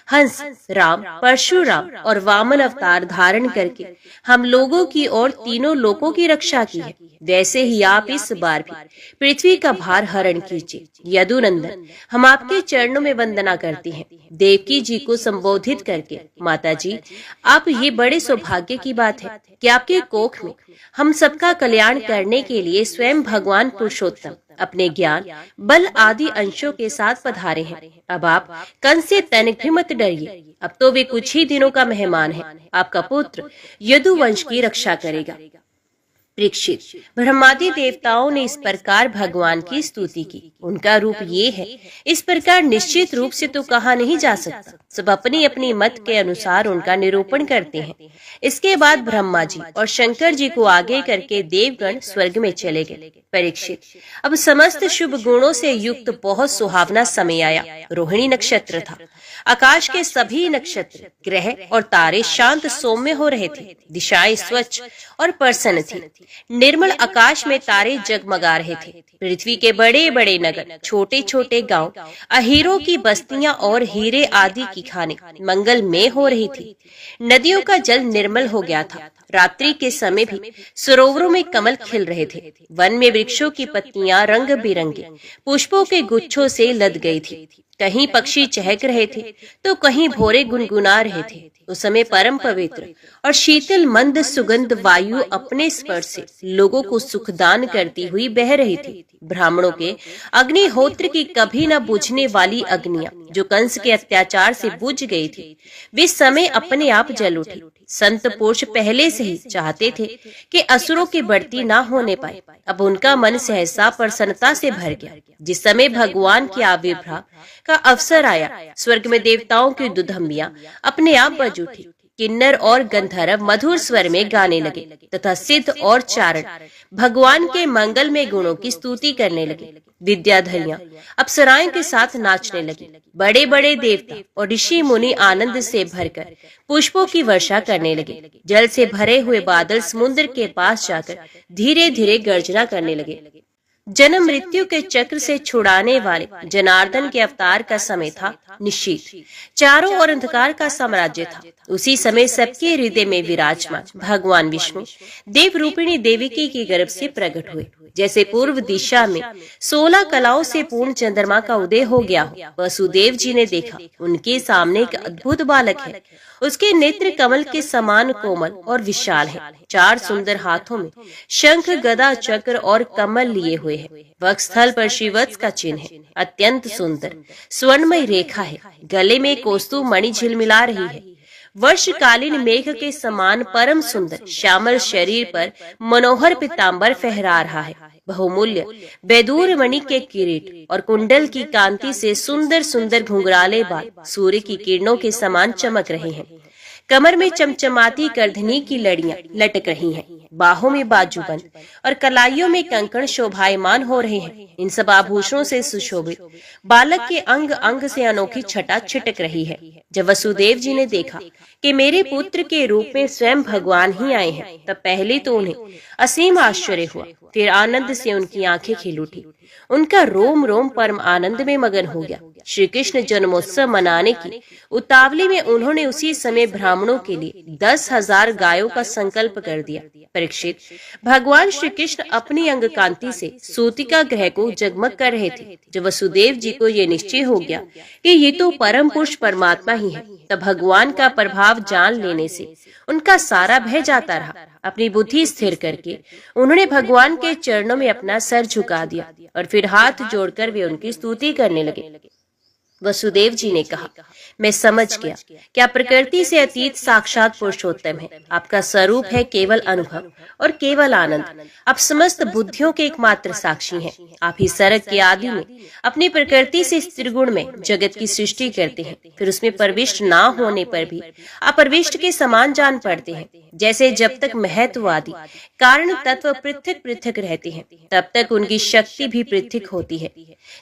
हंस, राम, परशुराम और वामन अवतार धारण करके हम लोगों की और तीनों लोकों की रक्षा की है, वैसे ही आप इस बार भी पृथ्वी का भार हरण कीजिए। यदुनंदन, हम आपके चरणों में वंदना करते हैं। देवकी जी को संबोधित करके माता जी, आप ये बड़े सौभाग्य की बात है कि आपके कोख में हम सबका कल्याण करने के लिए स्वयं भगवान पुरुषोत्तम अपने ज्ञान, बल आदि अंशों के साथ पधारे हैं। अब आप कंस से तनिक भी मत डरिए। अब तो वे कुछ ही दिनों का मेहमान है। आपका पुत्र यदुवंश की रक्षा करेगा। परीक्षित, ब्रह्मादि देवताओं ने इस प्रकार भगवान की स्तुति की। उनका रूप ये है, इस प्रकार निश्चित रूप से तो कहा नहीं जा सकता। सब अपनी अपनी मत के अनुसार उनका निरूपण करते हैं। इसके बाद ब्रह्मा जी और शंकर जी को आगे करके देवगण स्वर्ग में चले गए। परीक्षित, अब समस्त शुभ गुणों से युक्त बहुत सुहावना समय आया। रोहिणी नक्षत्र था। आकाश के सभी नक्षत्र, ग्रह और तारे शांत सौम्य हो रहे थे। दिशाएं स्वच्छ और प्रसन्न थी। निर्मल आकाश में तारे जगमगा रहे थे। पृथ्वी के बड़े बड़े नगर, छोटे छोटे गांव, अहीरों की बस्तियां और हीरे आदि की खाने मंगलमय हो रही थी। नदियों का जल निर्मल हो गया था। रात्रि के समय भी सरोवरों में कमल खिल रहे थे। वन में वृक्षों की पत्तियां रंग बिरंगे पुष्पों के गुच्छों से लद गई थी। कहीं पक्षी चहक रहे थे तो कहीं भौरे गुनगुना रहे थे। उस समय परम पवित्र और शीतल मंद सुगंध वायु अपने स्पर्श से लोगों को सुखदान करती हुई बह रही थी। ब्राह्मणों के अग्निहोत्र की कभी न बुझने वाली अग्नियां जो कंस के अत्याचार से बुझ गई थी, वे समय अपने आप जल उठी। संत पुरुष पहले से ही चाहते थे कि असुरों की बढ़ती ना होने पाए। अब उनका मन सहसा प्रसन्नता से भर गया। जिस समय भगवान के आविर्भाव का अवसर आया, स्वर्ग में देवताओं की दुधम्बियां अपने आप बज उठी। किन्नर और गंधर्व मधुर स्वर में गाने लगे तथा सिद्ध और चारण भगवान के मंगल में गुणों की स्तुति करने लगे। विद्याधरियां अप्सराओं के साथ नाचने लगी। बड़े बड़े देवता और ऋषि मुनि आनंद से भरकर पुष्पों की वर्षा करने लगे। जल से भरे हुए बादल समुद्र के पास जाकर धीरे धीरे गर्जना करने लगे। जन्म मृत्यु के चक्र से छुड़ाने वाले जनार्दन के अवतार का समय था निश्चित। चारों ओर अंधकार का साम्राज्य था। उसी समय सबके हृदय में विराजमान भगवान विष्णु देव रूपिणी देविकी के गर्भ से प्रकट हुए। जैसे पूर्व दिशा में 16 कलाओं से पूर्ण चंद्रमा का उदय हो गया हो। वसुदेव जी ने देखा, उनके सामने एक अद्भुत बालक है। उसके नेत्र कमल के समान कोमल और विशाल है। 4 सुंदर हाथों में शंख, गदा, चक्र और कमल लिए हुए है। वक्षस्थल पर श्रीवत्स का चिन्ह है। अत्यंत सुंदर स्वर्णमय रेखा है। गले में कौस्तुभ मणि झिलमिला रही है। वर्षकालीन मेघ के समान परम सुंदर श्यामल शरीर पर मनोहर पीतांबर फहरा रहा है। बहुमूल्य बैदूर मणि के किरीट और कुंडल की कांति से सुंदर सुंदर घुंघराले बाल सूर्य की किरणों के समान चमक रहे हैं। कमर में चमचमाती करधनी की लड़ियां लटक रही हैं। बाहों में बाजूबंद और कलाइयों में कंकण शोभायमान हो रहे हैं। इन सब आभूषणों से सुशोभित बालक के अंग अंग से अनोखी छटा छिटक रही है। जब वसुदेव जी ने देखा कि मेरे पुत्र के रूप में स्वयं भगवान ही आए हैं, तब पहले तो उन्हें असीम आश्चर्य हुआ, फिर आनंद से उनकी आंखें खिल उठी। उनका रोम रोम परम आनंद में मगन हो गया। श्री कृष्ण जन्मोत्सव मनाने की उतावली में उन्होंने उसी समय ब्राह्मणों के लिए 10,000 गायों का संकल्प कर दिया। परीक्षित, भगवान श्री कृष्ण अपनी अंग कांति से सूतिका ग्रह को जगमग कर रहे थे। जब वसुदेव जी को ये निश्चय हो गया कि ये तो परम पुरुष परमात्मा ही है, तब भगवान का प्रभाव जान लेने से उनका सारा भय जाता रहा। अपनी बुद्धि स्थिर करके उन्होंने भगवान के चरणों में अपना सर झुका दिया और फिर हाथ जोड़कर वे उनकी स्तुति करने लगे। वसुदेव जी ने कहा, मैं समझ गया कि आप प्रकृति से अतीत साक्षात पुरुषोत्तम है। आपका स्वरूप है केवल अनुभव और केवल आनंद। आप समस्त बुद्धियों के एकमात्र साक्षी हैं। आप ही सर्ग के आदि में अपनी प्रकृति से स्थिर गुण में जगत की सृष्टि करते हैं, फिर उसमें प्रविष्ट ना होने पर भी आप प्रविष्ट के समान जान पड़ते हैं। जैसे जब तक महत्ववादी कारण तत्व पृथक पृथक रहते हैं, तब तक उनकी शक्ति भी पृथक होती है।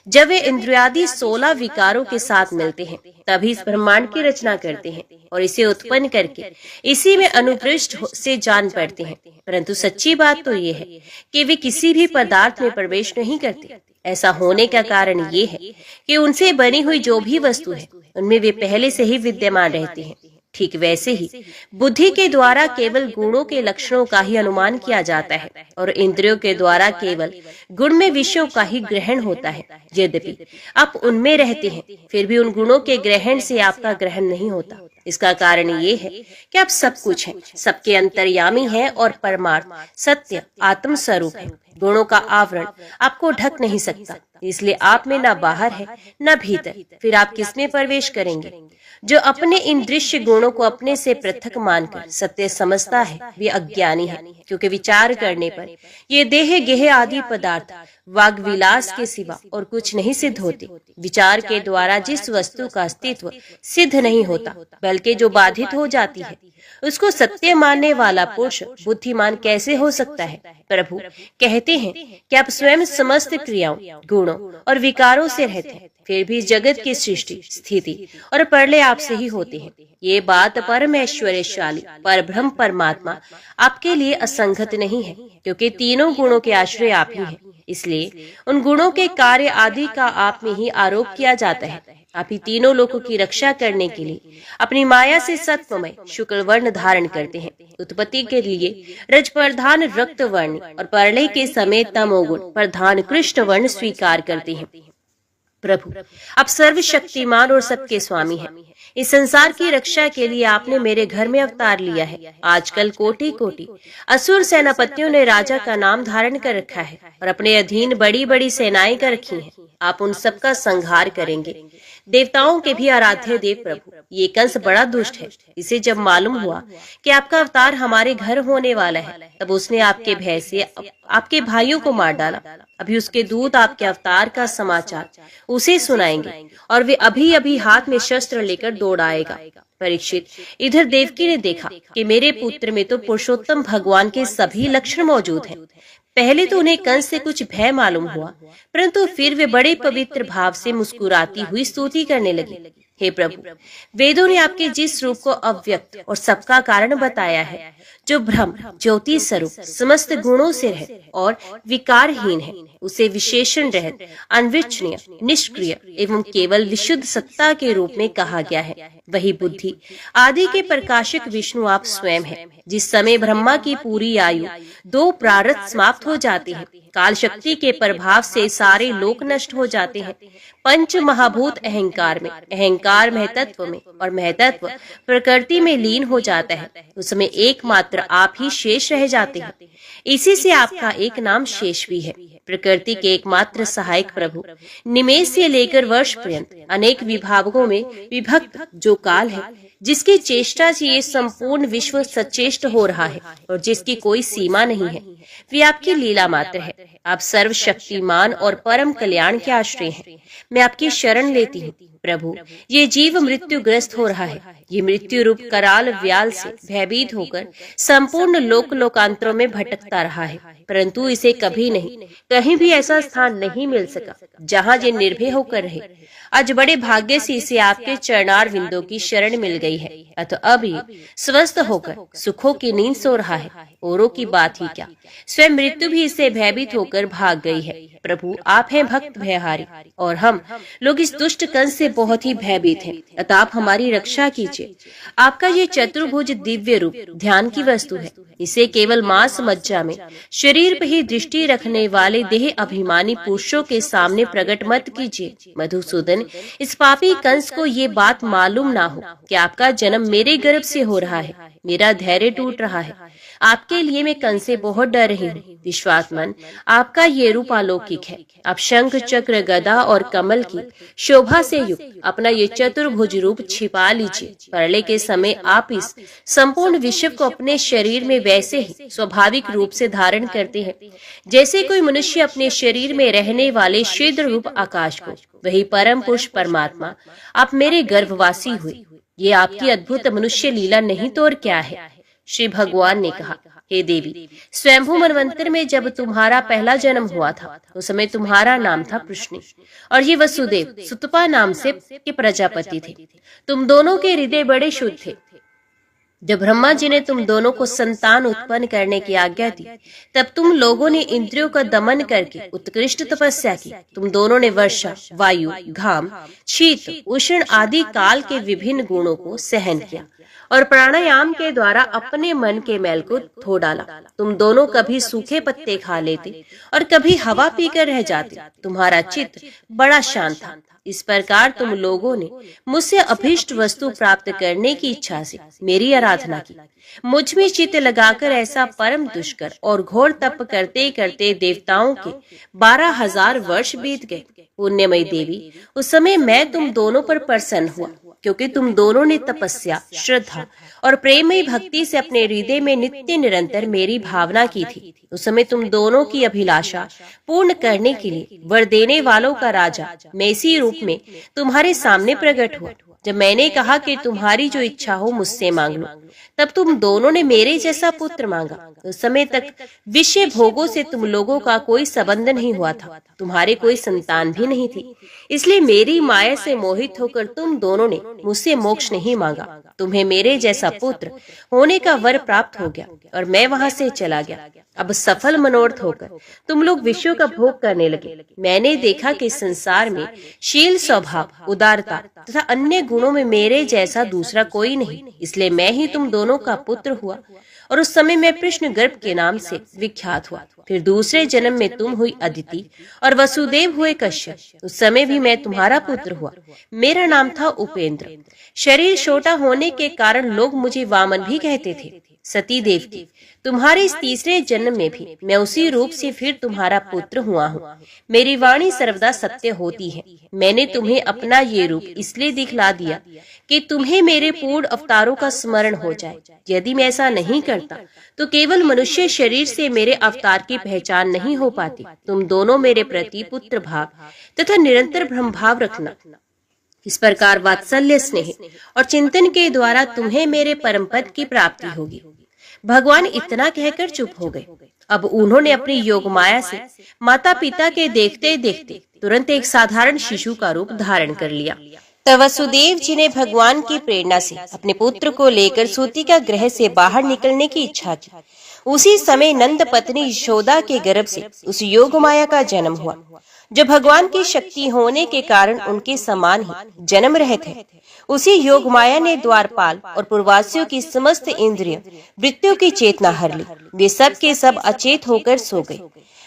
जब वे इंद्रियादि 16 विकारों के साथ मिलते हैं, तभी इस ब्रह्मांड की रचना करते हैं और इसे उत्पन्न करके इसी में अनुप्रविष्ट से जान पड़ते हैं। परंतु सच्ची बात तो ये है कि वे किसी भी पदार्थ में प्रवेश नहीं करते। ऐसा होने का कारण ये है कि उनसे बनी हुई जो भी वस्तु है, उनमें वे पहले से ही विद्यमान रहते हैं। ठीक वैसे ही बुद्धि के द्वारा केवल गुणों के लक्षणों का ही अनुमान किया जाता है और इंद्रियों के द्वारा केवल गुण में विषयों का ही ग्रहण होता है। यद्यपि आप उनमें रहते हैं, फिर भी उन गुणों के ग्रहण से आपका ग्रहण नहीं होता। इसका कारण ये है कि आप सब कुछ हैं, सबके अंतर्यामी हैं और परमार्थ सत्य आत्म स्वरूप है। गुणों का आवरण आपको ढक नहीं सकता, इसलिए आप में न बाहर है न भीतर। फिर आप किसमें प्रवेश करेंगे? जो अपने इन दृश्य गुणों को अपने से पृथक मानकर सत्य समझता है, वे अज्ञानी है। क्योंकि विचार करने पर ये देह गेह आदि पदार्थ वाग विलास के सिवा और कुछ नहीं सिद्ध होते। विचार के द्वारा जिस वस्तु का अस्तित्व सिद्ध नहीं होता, बल्कि जो बाधित हो जाती है, उसको सत्य मानने वाला पुरुष बुद्धिमान कैसे हो सकता है? प्रभु कहते हैं कि आप स्वयं समस्त क्रियाओं, गुणों और विकारों से रहते हैं, फिर भी जगत की सृष्टि, स्थिति और प्रलय आपसे ही होते हैं। ये बात परम ऐश्वर्यशाली परब्रह्म परमात्मा आपके लिए असंगत नहीं है, क्योंकि तीनों गुणों के आश्रय आप ही हैं। इसलिए उन गुणों के कार्य आदि का आप में ही आरोप किया जाता है। आप ही तीनों लोगों की रक्षा करने के लिए अपनी माया से सत्वमय शुक्ल वर्ण धारण करते हैं। उत्पत्ति के लिए रज प्रधान रक्त वर्ण और प्रलय के समय तमोगुण प्रधान कृष्ण वर्ण स्वीकार करते हैं। प्रभु आप सर्वशक्तिमान और सबके स्वामी हैं। इस संसार की रक्षा के लिए आपने मेरे घर में अवतार लिया है। आजकल कोटि कोटि असुर सेनापतियों ने राजा का नाम धारण कर रखा है और अपने अधीन बड़ी बड़ी सेनाएं कर रखी हैं। आप उन सबका संहार करेंगे। देवताओं के भी आराध्य देव प्रभु, ये कंस बड़ा दुष्ट है। इसे जब मालूम हुआ कि आपका अवतार हमारे घर होने वाला है, तब उसने आपके भय से आपके भाइयों को मार डाला। अभी उसके दूत आपके अवतार का समाचार उसे सुनाएंगे और वे अभी अभी हाथ में शस्त्र लेकर दौड़ आएगा। परीक्षित, इधर देवकी ने देखा कि मेरे पुत्र में तो पुरुषोत्तम भगवान के सभी लक्षण मौजूद हैं। पहले तो उन्हें कंस से कुछ भय मालूम हुआ, परंतु फिर वे बड़े पवित्र भाव से मुस्कुराती हुई स्तुति करने लगी। हे प्रभु, वेदों ने आपके जिस रूप को अव्यक्त और सबका कारण बताया है, जो ब्रह्म ज्योति स्वरूप समस्त गुणों से रहित और विकारहीन है, उसे विशेषण रहित, अनविचनीय, निष्क्रिय एवं केवल विशुद्ध सत्ता के रूप में कहा गया है। वही बुद्धि आदि के प्रकाशक विष्णु आप स्वयं हैं। जिस समय ब्रह्मा की पूरी आयु 2 प्रारब्ध समाप्त हो जाती है, काल शक्ति के प्रभाव से सारे लोक नष्ट हो जाते हैं। पंच महाभूत अहंकार में, अहंकार महतत्व में और महतत्व प्रकृति में लीन हो जाता है। उस समय एकमात्र आप ही शेष रह जाते हैं। इसी से आपका एक नाम शेष भी है। प्रकृति के एकमात्र सहायक प्रभु, निमेष से लेकर वर्ष पर्यंत अनेक विभागों में विभक्त जो काल है, जिसकी चेष्टा से ये संपूर्ण विश्व सचेष्ट हो रहा है और जिसकी कोई सीमा नहीं है, वे आपकी लीला मात्र है। आप सर्वशक्तिमान और परम कल्याण के आश्रय हैं। मैं आपकी शरण लेती हूँ प्रभु। ये जीव मृत्युग्रस्त हो रहा है। ये मृत्यु रूप कराल व्याल से भयभीत होकर संपूर्ण लोकांतरों में भटकता रहा है, परंतु इसे कभी नहीं, कहीं भी ऐसा स्थान नहीं मिल सका जहाँ ये निर्भय होकर रहे। आज बड़े भाग्य से इसे आपके चरणार विंदों की शरण मिल गई है, अतः अब ये स्वस्थ होकर सुखों की नींद सो रहा है। औरों की बात ही क्या, स्वयं मृत्यु भी इससे भयभीत होकर भाग गई है। प्रभु आप हैं भक्त भयहारी और हम लोग इस दुष्ट कंस से बहुत ही भयभीत हैं, अतः आप हमारी रक्षा कीजिए। आपका ये चतुर्भुज दिव्य रूप ध्यान की वस्तु है। इसे केवल मांस मज्जा में शरीर पर ही दृष्टि रखने वाले देह अभिमानी पुरुषों के सामने प्रकट मत कीजिए। मधुसूदन, इस पापी कंस को ये बात मालूम ना हो कि आपका जन्म मेरे गर्भ से हो रहा है। मेरा धैर्य टूट रहा है। आपके लिए मैं कंस से बहुत डर रही हूँ। विश्वात्मन, आपका ये रूप अलौकिक है। आप शंख चक्र गदा और कमल की शोभा से युक्त अपना ये चतुर्भुज रूप छिपा लीजिए। प्रलय के समय आप इस संपूर्ण विश्व को अपने शरीर में वैसे ही स्वाभाविक रूप से धारण करते हैं जैसे कोई मनुष्य अपने शरीर में रहने वाले शीघ्र रूप आकाश को। वही परम पुरुष परमात्मा आप मेरे गर्भवासी हुए। ये आपकी अद्भुत मनुष्य लीला नहीं तो और क्या है। श्री भगवान ने कहा, हे देवी, स्वयंभू मनवंतर में जब तुम्हारा पहला जन्म हुआ था उस समय तुम्हारा नाम था प्रश्नि और ये वसुदेव सुतपा नाम से के प्रजापति थे। तुम दोनों के हृदय बड़े शुद्ध थे। जब ब्रह्मा जी ने तुम दोनों को संतान उत्पन्न करने की आज्ञा दी तब तुम लोगों ने इंद्रियों का दमन करके उत्कृष्ट तपस्या की। तुम दोनों ने वर्षा, वायु, घाम, शीत, उष्ण आदि काल के विभिन्न गुणों को सहन किया और प्राणायाम के द्वारा अपने मन के मैल को धो डाला। तुम दोनों कभी सूखे पत्ते खा लेते और कभी हवा पीकर रह जाते। तुम्हारा चित्त बड़ा शांत था। इस प्रकार तुम लोगों ने मुझसे अभीष्ट वस्तु प्राप्त करने की इच्छा से मेरी आराधना की। मुझ में चित्त लगाकर ऐसा परम दुष्कर और घोर तप करते करते देवताओं के 12,000 वर्ष बीत गए। पुण्यमयी देवी, उस समय मैं तुम दोनों पर प्रसन्न हुआ क्योंकि तुम दोनों ने तपस्या, श्रद्धा और प्रेममयी भक्ति से अपने हृदय में नित्य निरंतर मेरी भावना की थी। उस समय तुम दोनों की अभिलाषा पूर्ण करने के लिए वर देने वालों का राजा मैं इसी रूप में तुम्हारे सामने प्रकट हुआ। जब मैंने कहा कि तुम्हारी जो इच्छा हो मुझसे मांग लो, तब तुम दोनों ने मेरे जैसा पुत्र मांगा। उस समय तक विषय भोगों से तुम लोगों का कोई संबंध नहीं हुआ था। तुम्हारे कोई संतान भी नहीं थी, इसलिए मेरी माया से मोहित होकर तुम दोनों ने मुझसे मोक्ष नहीं मांगा। तुम्हें मेरे जैसा पुत्र होने का वर प्राप्त हो गया और मैं वहां से चला गया। अब सफल मनोरथ होकर तुम लोग विषयों का भोग करने लगे। मैंने देखा कि संसार में शील, स्वभाव, उदारता तथा अन्य गुणों में मेरे जैसा दूसरा कोई नहीं, इसलिए मैं ही तुम दोनों का पुत्र हुआ और उस समय मैं कृष्ण गर्भ के नाम से विख्यात हुआ। फिर दूसरे जन्म में तुम हुई अदिति और वसुदेव हुए कश्यप। उस समय भी मैं तुम्हारा पुत्र हुआ। मेरा नाम था उपेंद्र। शरीर छोटा होने के कारण लोग मुझे वामन भी कहते थे। सती देवकी, तुम्हारे इस तीसरे जन्म में भी मैं उसी रूप से फिर तुम्हारा पुत्र हुआ हूँ। मेरी वाणी सर्वदा सत्य होती है। मैंने तुम्हें अपना ये रूप इसलिए दिखला दिया कि तुम्हें मेरे पूर्ण अवतारों का स्मरण हो जाए। यदि मैं ऐसा नहीं करता तो केवल मनुष्य शरीर से मेरे अवतार की पहचान नहीं हो पाती। तुम दोनों मेरे प्रति पुत्र भाव तथा निरंतर ब्रह्म भाव रखना। इस प्रकार वात्सल्य, स्नेह और चिंतन के द्वारा तुम्हें मेरे परम पद की प्राप्ति होगी। भगवान इतना कहकर चुप हो गए। अब उन्होंने अपनी योग माया से माता पिता के देखते देखते तुरंत एक साधारण शिशु का रूप धारण कर लिया। तब वसुदेव जी ने भगवान की प्रेरणा से अपने पुत्र को लेकर सूतिका गृह से बाहर निकलने की इच्छा की। उसी समय नंद पत्नी यशोदा के गर्भ से उस योग माया का जन्म हुआ, जो भगवान की शक्ति होने के कारण उनके समान ही जन्म रहे थे। उसी योग माया ने द्वारपाल और पूर्ववासियों की समस्त इंद्रिय वृत्तियों की चेतना हर ली। वे सब के सब अचेत होकर सो गए।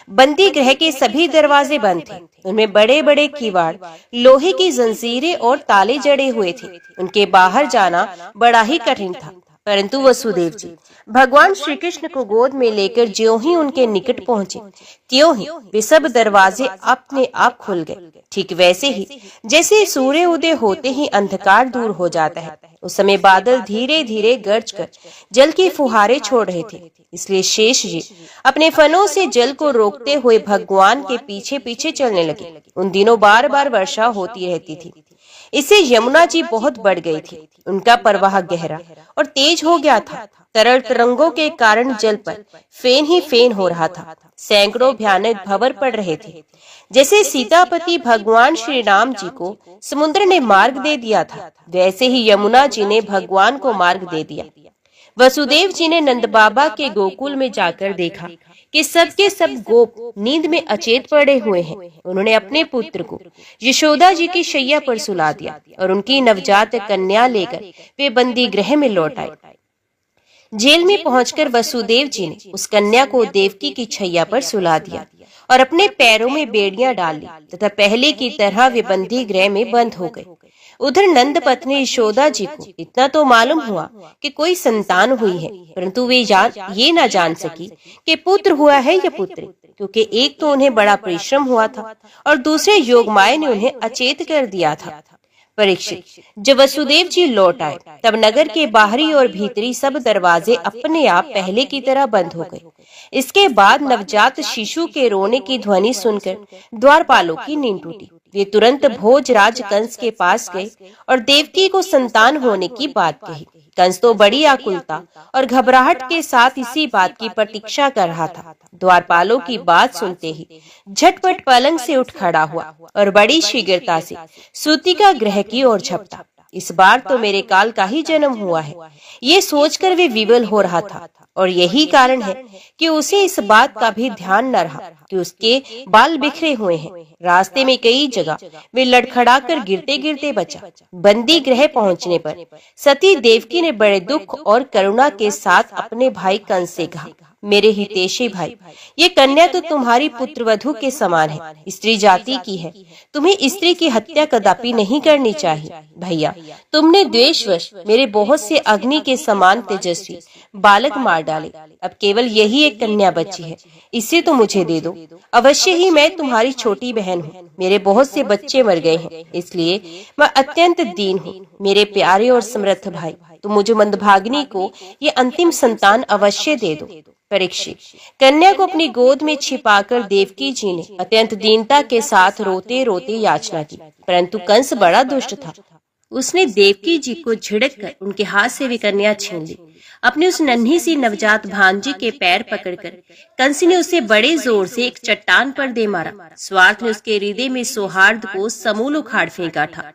बंदी गृह के सभी दरवाजे बंद थे। उनमें बड़े बड़े किवाड़, लोहे की जंजीरें और ताले जड़े हुए थे। उनके बाहर जाना बड़ा ही कठिन था, परंतु वसुदेव जी भगवान श्री कृष्ण को गोद में लेकर ज्यों ही उनके निकट पहुंचे त्यों ही वे सब दरवाजे अपने आप खुल गए। ठीक वैसे ही जैसे सूर्य उदय होते ही अंधकार दूर हो जाता है, उस समय बादल धीरे धीरे गरज कर जल की फुहारे छोड़ रहे थे। इसलिए शेष जी अपने फनों से जल को रोकते हुए भगवान के पीछे पीछे चलने लगे। उन दिनों बार बार वर्षा होती रहती थी। इससे यमुना जी बहुत बढ़ गई थी। उनका प्रवाह गहरा और तेज हो गया था। तरल तरंगों के कारण जल पर फेन ही फेन हो रहा था। सैकड़ों भयानक भंवर पड़ रहे थे। जैसे सीतापति भगवान श्री राम जी को समुद्र ने मार्ग दे दिया था, वैसे ही यमुना जी ने भगवान को मार्ग दे दिया। वसुदेव जी ने नंद बाबा के गोकुल में जाकर देखा कि सबके सब गोप नींद में अचेत पड़े हुए हैं। उन्होंने अपने पुत्र को यशोदा जी की शैया पर सुला दिया और उनकी नवजात कन्या लेकर वे बंदी गृह में लौट आए। जेल में पहुंचकर वसुदेव जी ने उस कन्या को देवकी की छैया पर सुला दिया और अपने पैरों में बेड़ियां डाल ली तथा पहले की तरह वे बंदी गृह में बंद हो गए। उधर नंद पत्नी यशोदा जी को इतना तो मालूम हुआ कि कोई संतान हुई है, परंतु वे ये न जान सकी कि पुत्र हुआ है या पुत्री, क्योंकि एक तो उन्हें बड़ा परिश्रम हुआ था और दूसरे योगमाया ने उन्हें अचेत कर दिया था। परीक्षित, जब वसुदेव जी लौट आए तब नगर के बाहरी और भीतरी सब दरवाजे अपने आप पहले की तरह बंद हो गए। इसके बाद नवजात शिशु के रोने की ध्वनि सुनकर द्वारपालों की नींद टूटी। वे तुरंत भोजराज कंस के पास गए और देवकी को संतान होने की बात कही। कंस तो बड़ी आकुलता और घबराहट के साथ इसी बात की प्रतीक्षा कर रहा था। द्वारपालों की बात सुनते ही झटपट पलंग से उठ खड़ा हुआ और बड़ी शीघ्रता से सूतिका गृह की ओर झपटा। इस बार तो मेरे काल का ही जन्म हुआ है, ये सोचकर वे विवल हो रहा था। और यही कारण है कि उसे इस बात का भी ध्यान न रहा कि उसके बाल बिखरे हुए हैं। रास्ते में कई जगह वे लड़खड़ाकर गिरते गिरते बचा। बंदी गृह पहुंचने पर सती देवकी ने बड़े दुख और करुणा के साथ अपने भाई कंस से कहा, मेरे हितैषी भाई, ये कन्या तो तुम्हारी पुत्रवधू के समान है, स्त्री जाति की है। तुम्हें स्त्री की हत्या कदापि नहीं करनी चाहिए। भैया, तुमने द्वेषवश मेरे बहुत से अग्नि के समान तेजस्वी बालक मार डाले। अब केवल यही एक कन्या बची है, इसे तो मुझे दे दो। अवश्य ही मैं तुम्हारी छोटी बहन हूँ। मेरे बहुत से बच्चे मर गए हैं, इसलिए मैं अत्यंत दीन हूँ। मेरे प्यारे और समर्थ भाई, तुम मुझे मंदभागिनी को ये अंतिम संतान अवश्य दे दो। परीक्षित, कन्या को अपनी गोद में छिपाकर देवकी जी ने अत्यंत दीनता के साथ रोते रोते याचना की, परंतु कंस बड़ा दुष्ट था। उसने देवकी जी को झिड़क कर उनके हाथ से वे कन्या छीन ली। अपनी उस नन्ही सी नवजात भांजी के पैर पकड़कर कंस ने उसे बड़े जोर से एक चट्टान पर दे मारा। स्वार्थ ने उसके हृदय में सौहार्द को समूल उखाड़ फेंका था।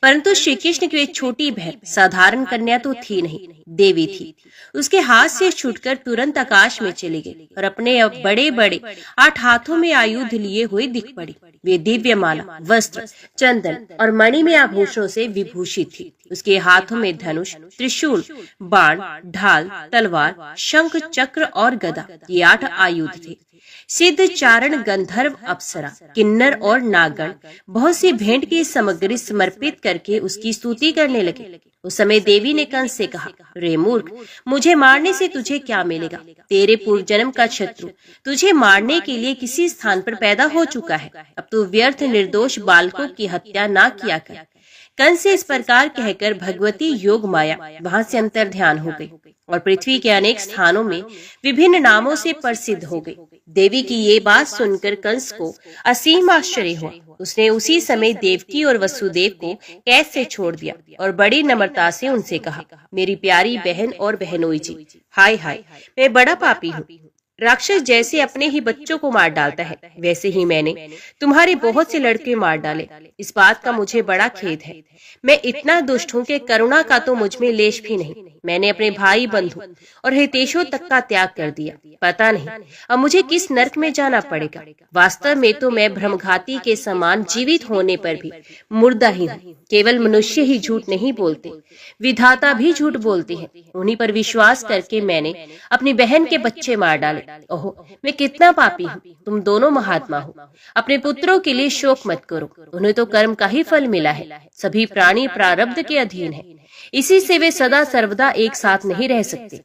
परंतु श्री कृष्ण की एक छोटी बहन साधारण कन्या तो थी नहीं, देवी थी। उसके हाथ से छूटकर तुरंत आकाश में चली गई और अपने बड़े बड़े 8 हाथों में आयुध लिए हुए दिख पड़ी। वे दिव्य माला, वस्त्र, चंदन और मणिमय आभूषणों से विभूषित थी। उसके हाथों में धनुष, त्रिशूल, बाण, ढाल, तलवार, शंख, चक्र और गदा, ये 8 आयुध थे। सिद्ध, चारण, गंधर्व, अप्सरा, किन्नर और नागण बहुत सी भेंट की सामग्री समर्पित करके उसकी स्तुति करने लगे। उस समय देवी ने कंस से कहा, रे मूर्ख, मुझे मारने से तुझे क्या मिलेगा? तेरे पूर्व जन्म का शत्रु तुझे मारने के लिए किसी स्थान पर पैदा हो चुका है। अब तू व्यर्थ निर्दोष बालकों की हत्या ना किया कर। कंस से इस प्रकार कहकर भगवती योग माया वहां से अंतर ध्यान हो गई और पृथ्वी के अनेक स्थानों में विभिन्न नामों से प्रसिद्ध हो गई। देवी की ये बात सुनकर कंस को असीम आश्चर्य हुआ। उसने उसी समय देवकी और वसुदेव को कैद से छोड़ दिया और बड़ी नम्रता से उनसे कहा, मेरी प्यारी बहन और बहनोई जी, हाय हाय, मैं बड़ा पापी हूँ। राक्षस जैसे अपने ही बच्चों को मार डालता है, वैसे ही मैंने तुम्हारे बहुत से लड़के मार डाले। इस बात का मुझे बड़ा खेद है। मैं इतना दुष्ट हूँ कि करुणा का तो मुझ में लेश भी नहीं। मैंने अपने भाई, बंधु और हितैषियों तक का त्याग कर दिया। पता नहीं अब मुझे किस नरक में जाना पड़ेगा। वास्तव में तो मैं भ्रमघाती के समान जीवित होने पर भी मुर्दा ही हूँ। केवल मनुष्य ही झूठ नहीं बोलते, विधाता भी झूठ बोलते हैं। उन्हीं पर विश्वास करके मैंने अपनी बहन के बच्चे मार डाले। ओह, मैं कितना पापी हूँ। तुम दोनों महात्मा हो, अपने पुत्रों के लिए शोक मत करो। उन्हें तो कर्म का ही फल मिला है। सभी प्राणी प्रारब्ध के अधीन है। इसी से वे सदा सर्वदा एक साथ नहीं रह सकते।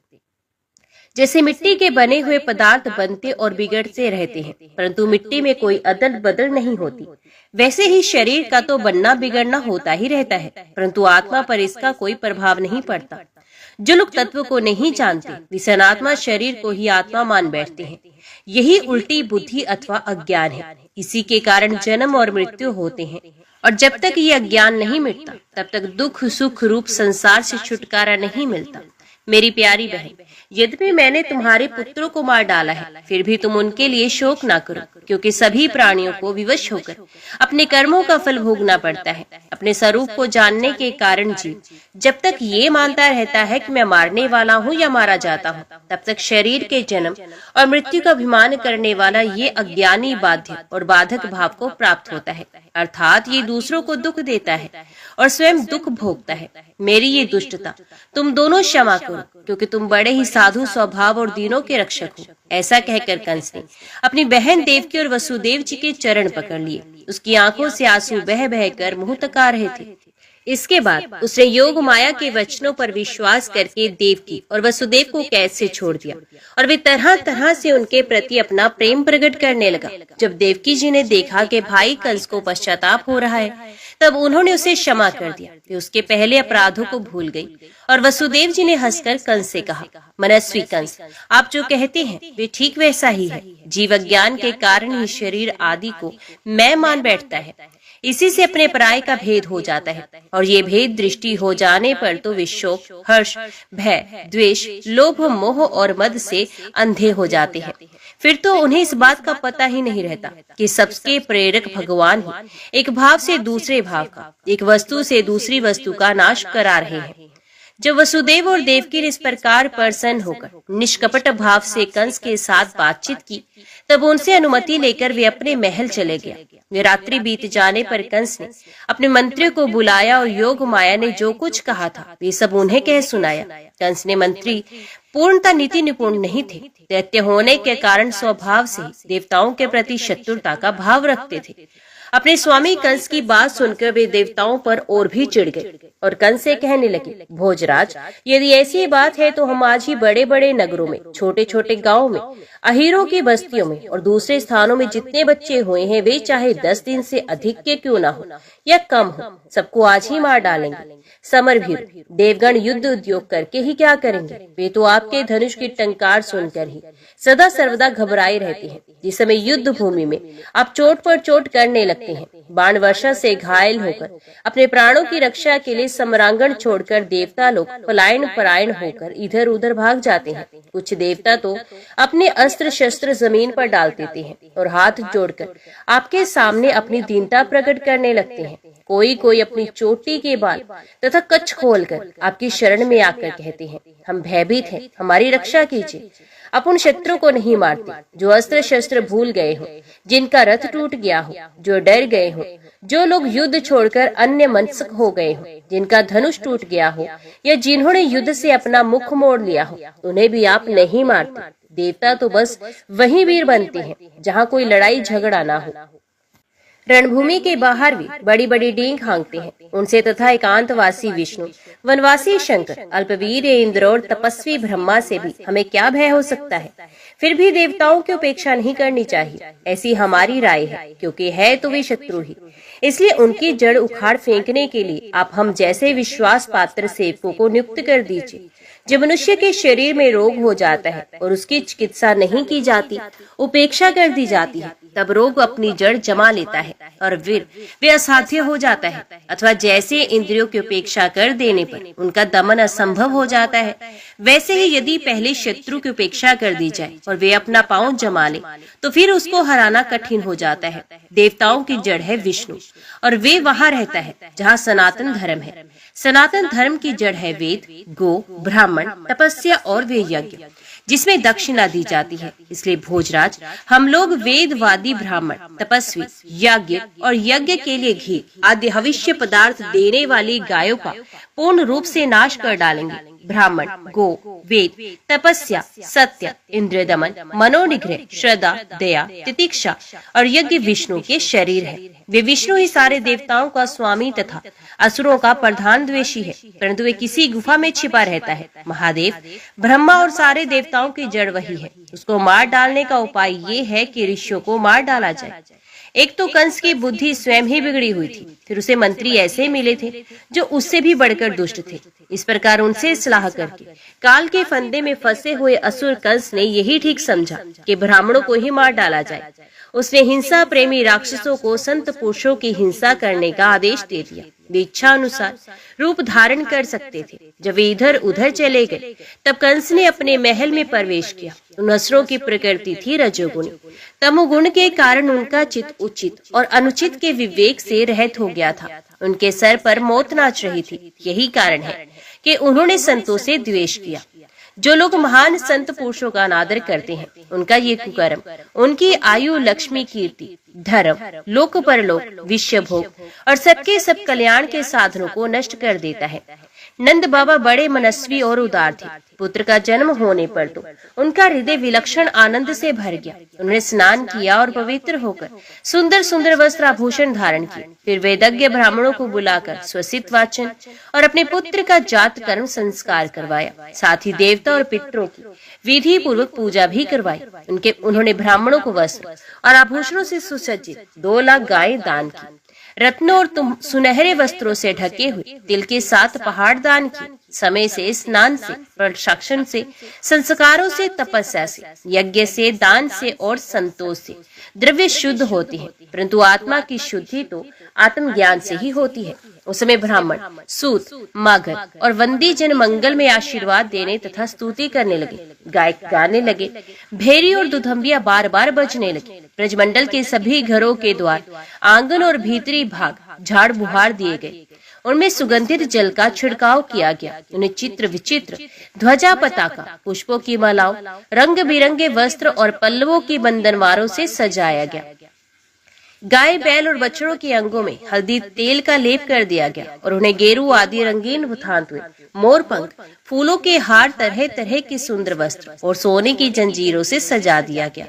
जैसे मिट्टी के बने हुए पदार्थ बनते और बिगड़ते रहते हैं, परंतु मिट्टी में कोई अदल बदल नहीं होती, वैसे ही शरीर का तो बनना बिगड़ना होता ही रहता है, परंतु आत्मा पर इसका कोई प्रभाव नहीं पड़ता। जो लोग तत्व को नहीं जानते वे सनात्मा शरीर को ही आत्मा मान बैठते हैं। यही उल्टी बुद्धि अथवा अज्ञान है। इसी के कारण जन्म और मृत्यु होते हैं, और जब तक ये अज्ञान नहीं मिटता तब तक दुख सुख रूप संसार से छुटकारा नहीं मिलता। मेरी प्यारी बहन, यद्यपि मैंने तुम्हारे पुत्रों को मार डाला है, फिर भी तुम उनके लिए शोक ना करो, क्योंकि सभी प्राणियों को विवश होकर अपने कर्मों का फल भोगना पड़ता है। अपने स्वरूप को जानने के कारण जीव जब तक ये मानता रहता है कि मैं मारने वाला हूँ या मारा जाता हूँ, तब तक शरीर के जन्म और मृत्यु का अभिमान करने वाला ये अज्ञानी बाध्य और बाधक भाव को प्राप्त होता है, अर्थात ये दूसरों को दुख देता है और स्वयं दुख भोगता है। मेरी ये दुष्टता तुम दोनों क्षमा करो, क्योंकि तुम बड़े ही साधु स्वभाव और दीनों के रक्षक हो। ऐसा कहकर कंस ने अपनी बहन देवकी और वसुदेव जी के चरण पकड़ लिए। उसकी आंखों से आंसू बह बह कर मुंह तका रहे थे। इसके बाद उसने योग माया के वचनों पर विश्वास करके देवकी और वसुदेव को कैद से छोड़ दिया, और वे तरह तरह से उनके प्रति अपना प्रेम प्रकट करने लगा। जब देवकी जी ने देखा कि भाई कंस को पश्चाताप हो रहा है, तब उन्होंने उसे क्षमा कर दिया। वे उसके पहले अपराधों को भूल गई, और वसुदेव जी ने हंसकर कंस से कहा, मनस्वी कंस, आप जो कहते हैं वे ठीक वैसा ही है। जीव अज्ञान के कारण ही शरीर आदि को मैं मान बैठता है। इसी से अपने पराये का भेद हो जाता है, और ये भेद दृष्टि हो जाने पर तो वे शोक, हर्ष, भय, द्वेष, लोभ, मोह और मद से अंधे हो जाते हैं। फिर तो उन्हें इस बात का पता ही नहीं रहता कि सबके प्रेरक भगवान ही एक भाव से दूसरे भाव का, एक वस्तु से दूसरी वस्तु का नाश करा रहे हैं। जब वसुदेव और देवकी ने इस प्रकार प्रसन्न होकर निष्कपट भाव से कंस के साथ बातचीत की, तब उनसे अनुमति लेकर वे अपने महल चले गए। वे रात्रि बीत जाने पर कंस ने अपने मंत्रियों को बुलाया और योग माया ने जो कुछ कहा था वे सब उन्हें कह सुनाया। कंस ने मंत्री पूर्णतः नीति निपुण नहीं थे। दैत्य होने के कारण स्वभाव से देवताओं के प्रति शत्रुता का भाव रखते थे। अपने स्वामी कंस की बात सुनकर वे देवताओं पर और भी चिढ़ गए और कंस से कहने लगे, भोजराज, यदि ऐसी बात है तो हम आज ही बड़े बड़े नगरों में, छोटे छोटे गांवों में, अहीरों की बस्तियों में और दूसरे स्थानों में जितने बच्चे हुए हैं वे चाहे 10 दिन से अधिक के क्यों ना हो या कम हो, सबको आज ही मार डालेंगे। समरभीर देवगण युद्ध उद्योग करके ही क्या करेंगे? वे तो आपके धनुष की टंकार सुनकर ही सदा सर्वदा घबराए रहते हैं। जिस समय युद्ध भूमि में आप चोट पर चोट करने लगते हैं, बाण वर्षा से घायल होकर अपने प्राणों की रक्षा के लिए सम्रांगण छोड़कर देवता लोग पलायन परायण होकर इधर उधर भाग जाते हैं। कुछ देवता तो अपने अस्त्र शस्त्र जमीन पर डाल देते हैं और हाथ जोड़कर आपके सामने अपनी दीनता प्रकट करने लगते हैं। कोई कोई अपनी चोटी के बाल तथा कच्छ खोलकर आपकी शरण में आकर कहते हैं, हम भयभीत हैं, हमारी रक्षा कीजिए। अपन शत्रु को नहीं मारते, जो अस्त्र शस्त्र भूल गए हो, जिनका रथ टूट गया हो, जो डर गए हो, जो लोग युद्ध छोड़कर अन्य मनस्क हो गए हो, जिनका धनुष टूट गया हो या जिन्होंने युद्ध से अपना मुख मोड़ लिया हो, उन्हें भी आप नहीं मारते। देवता तो बस वही वीर बनते हैं जहाँ कोई लड़ाई झगड़ा ना हो। रणभूमि के बाहर भी बड़ी बड़ी डींग हाँकते हैं। उनसे तथा एकांतवासी विष्णु, वनवासी शंकर, अल्पवीर इंद्र और तपस्वी ब्रह्मा से भी हमें क्या भय हो सकता है? फिर भी देवताओं की उपेक्षा नहीं करनी चाहिए, ऐसी हमारी राय है, क्योंकि है तो वे शत्रु ही। इसलिए उनकी जड़ उखाड़ फेंकने के लिए आप हम जैसे विश्वास पात्र सेवकों को नियुक्त कर दीजिए। जब मनुष्य के शरीर में रोग हो जाता है और उसकी चिकित्सा नहीं की जाती, उपेक्षा कर दी जाती है, तब रोग अपनी जड़ जमा लेता है और फिर वे असाध्य हो जाता है। अथवा जैसे इंद्रियों की उपेक्षा कर देने पर उनका दमन असंभव हो जाता है, वैसे ही यदि पहले शत्रु की उपेक्षा कर दी जाए और वे अपना पांव जमा ले, तो फिर उसको हराना कठिन हो जाता है। देवताओं की जड़ है विष्णु, और वे वहाँ रहता है जहाँ सनातन धर्म है। सनातन धर्म की जड़ है वेद, गो, ब्राह्मण, तपस्या और वे यज्ञ, जिसमें दक्षिणा दी जाती है। इसलिए भोजराज, हम लोग वेदवादी ब्राह्मण, तपस्वी, यज्ञ और यज्ञ के लिए घी आदि हविष्य पदार्थ देने वाली गायों का पूर्ण रूप से नाश कर डालेंगे। ब्राह्मण, गो, वेद, तपस्या, सत्य, इंद्रिय दमन, मनोनिग्रह, श्रद्धा, दया, तितिक्षा और यज्ञ विष्णु के शरीर है। वे विष्णु ही सारे देवताओं का स्वामी तथा असुरों का प्रधान द्वेषी है, परंतु वे किसी गुफा में छिपा रहता है। महादेव ब्रह्मा और सारे देवताओं की जड़ वही है। उसको मार डालने का उपाय ये है कि ऋषियों को मार डाला जाए। एक तो कंस की बुद्धि स्वयं ही बिगड़ी हुई थी, फिर उसे मंत्री ऐसे मिले थे जो उससे भी बढ़कर दुष्ट थे। इस प्रकार उनसे सलाह करके काल के फंदे में फंसे हुए असुर कंस ने यही ठीक समझा कि ब्राह्मणों को ही मार डाला जाए। उसने हिंसा प्रेमी राक्षसों को संत पुरुषों की हिंसा करने का आदेश दे दिया। वे इच्छा अनुसार रूप धारण कर सकते थे। जब वे इधर उधर चले गए तब कंस ने अपने महल में प्रवेश किया। उन असुरों की प्रकृति थी रजोगुणी। तमोगुण के कारण उनका चित्त उचित और अनुचित के विवेक से रहित हो गया था। उनके सर पर मौत नाच रही थी। यही कारण है कि उन्होंने संतों से द्वेष किया। जो लोग महान संत पुरुषों का अनादर करते हैं, उनका ये कुकर्म उनकी आयु, लक्ष्मी, कीर्ति, धर्म, लोक परलोक, विषय भोग और सबके सब कल्याण के साधनों को नष्ट कर देता है। नंद बाबा बड़े मनस्वी और उदार थे। पुत्र का जन्म होने पर तो उनका हृदय विलक्षण आनंद से भर गया। उन्होंने स्नान किया और पवित्र होकर सुंदर सुंदर वस्त्र आभूषण धारण किए। फिर वेदज्ञ ब्राह्मणों को बुलाकर स्वसित वाचन और अपने पुत्र का जात कर्म संस्कार करवाया। साथ ही देवता और पितरों की विधि पूर्वक पूजा भी करवाई। उन्होंने ब्राह्मणों को वस्त्र और आभूषणों से सुसज्जित 2 लाख गायें दान की। रत्नों और सुनहरे वस्त्रों से ढके हुए तिल के 7 पहाड़ दान किए। समय से, स्नान से, प्रसाक्षण से, संस्कारों से, तपस्या से, यज्ञ से, दान से और संतोष से द्रव्य शुद्ध होती है, परंतु आत्मा की शुद्धि तो आत्मज्ञान से ही होती है। उस समय ब्राह्मण, सूत, मागध और वंदी जन मंगल में आशीर्वाद देने तथा स्तुति करने लगे। गायक गाने लगे। भेरी और दुधंबिया बार बार बजने लगे। ब्रजमंडल के सभी घरों के द्वार, आंगन और भीतरी भाग झाड़ बुहार दिए गए। उनमें सुगंधित जल का छिड़काव किया गया। उन्हें चित्र विचित्र ध्वजा, पताका, पुष्पों की मालाओं, रंग बिरंगे वस्त्र और पल्लवों की बंधनवारों से सजाया गया। गाय, बैल और बछड़ों के अंगों में हल्दी तेल का लेप कर दिया गया और उन्हें गेरू आदि रंगीन वथांतुए, मोर पंख, फूलों के हार, तरह तरह के सुंदर वस्त्र और सोने की जंजीरों से सजा दिया गया।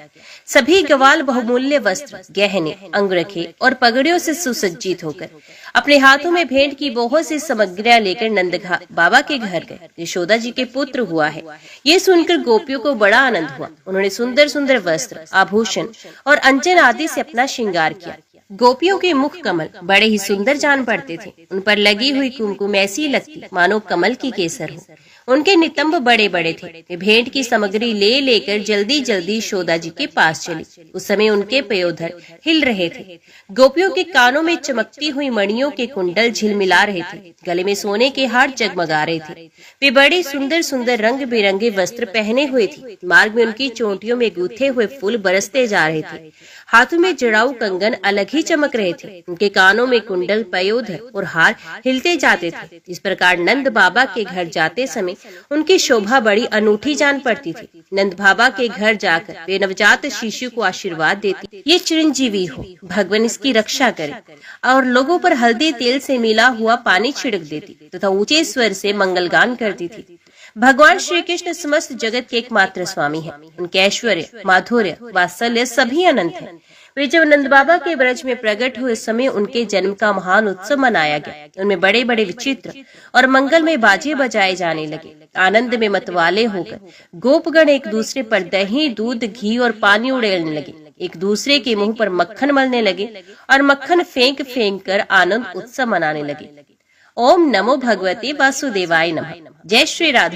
सभी गवाल बहुमूल्य वस्त्र, गहने, अंगरखे और पगड़ियों से सुसज्जित होकर अपने हाथों में भेंट की बहुत सी सामग्रियां लेकर नंद बाबा के घर गए। यशोदा जी के पुत्र हुआ है, ये सुनकर गोपियों को बड़ा आनंद हुआ। उन्होंने सुंदर सुंदर वस्त्र, आभूषण और अंजन आदि से अपना श्रृंगार किया। गोपियों के मुख कमल बड़े ही सुंदर जान पड़ते थे। उन पर लगी हुई कुमकुम ऐसी लगती मानो कमल की केसर हो। उनके नितंब बड़े बड़े थे। वे भेंट की सामग्री ले लेकर जल्दी जल्दी यशोदा जी के पास चली। उस समय उनके पयोधर हिल रहे थे। गोपियों के कानों में चमकती हुई मणियों के कुंडल झिलमिला रहे थे। गले में सोने के हार जगमगा रहे थे। वे बड़े सुंदर सुंदर रंग बिरंगे वस्त्र पहने हुए थे। मार्ग में उनकी चोटियों में गूथे हुए फूल बरसते जा रहे थे। हाथों में जड़ाऊ कंगन अलग ही चमक रहे थे। उनके कानों में कुंडल, पयोधर और हार हिलते जाते थे। इस प्रकार नंद बाबा के घर जाते समय उनकी शोभा बड़ी अनूठी जान पड़ती थी। नंद बाबा के घर जाकर वे नवजात शिशु को आशीर्वाद देती, ये चिरंजीवी हो, भगवान इसकी रक्षा करे, और लोगों पर हल्दी तेल से मिला हुआ पानी छिड़क देती तथा ऊंचे स्वर से मंगलगान करती थी। भगवान श्री कृष्ण समस्त जगत के एकमात्र स्वामी हैं। उनके ऐश्वर्य, माधुर्य, वात्सल्य सभी अनंत हैं। वे जब नंद बाबा के ब्रज में प्रकट हुए समय उनके जन्म का महान उत्सव मनाया गया। उनमें बड़े बड़े विचित्र और मंगल में बाजे बजाए जाने लगे। आनंद में मतवाले होकर गोपगण एक दूसरे पर दही, दूध, घी और पानी उड़ेलने लगे। एक दूसरे के मुंह पर मक्खन मलने लगे और मक्खन फेंक फेंक कर आनंद उत्सव मनाने लगे। ओम नमो भगवते वासुदेवाय नमः। जय श्री राधे।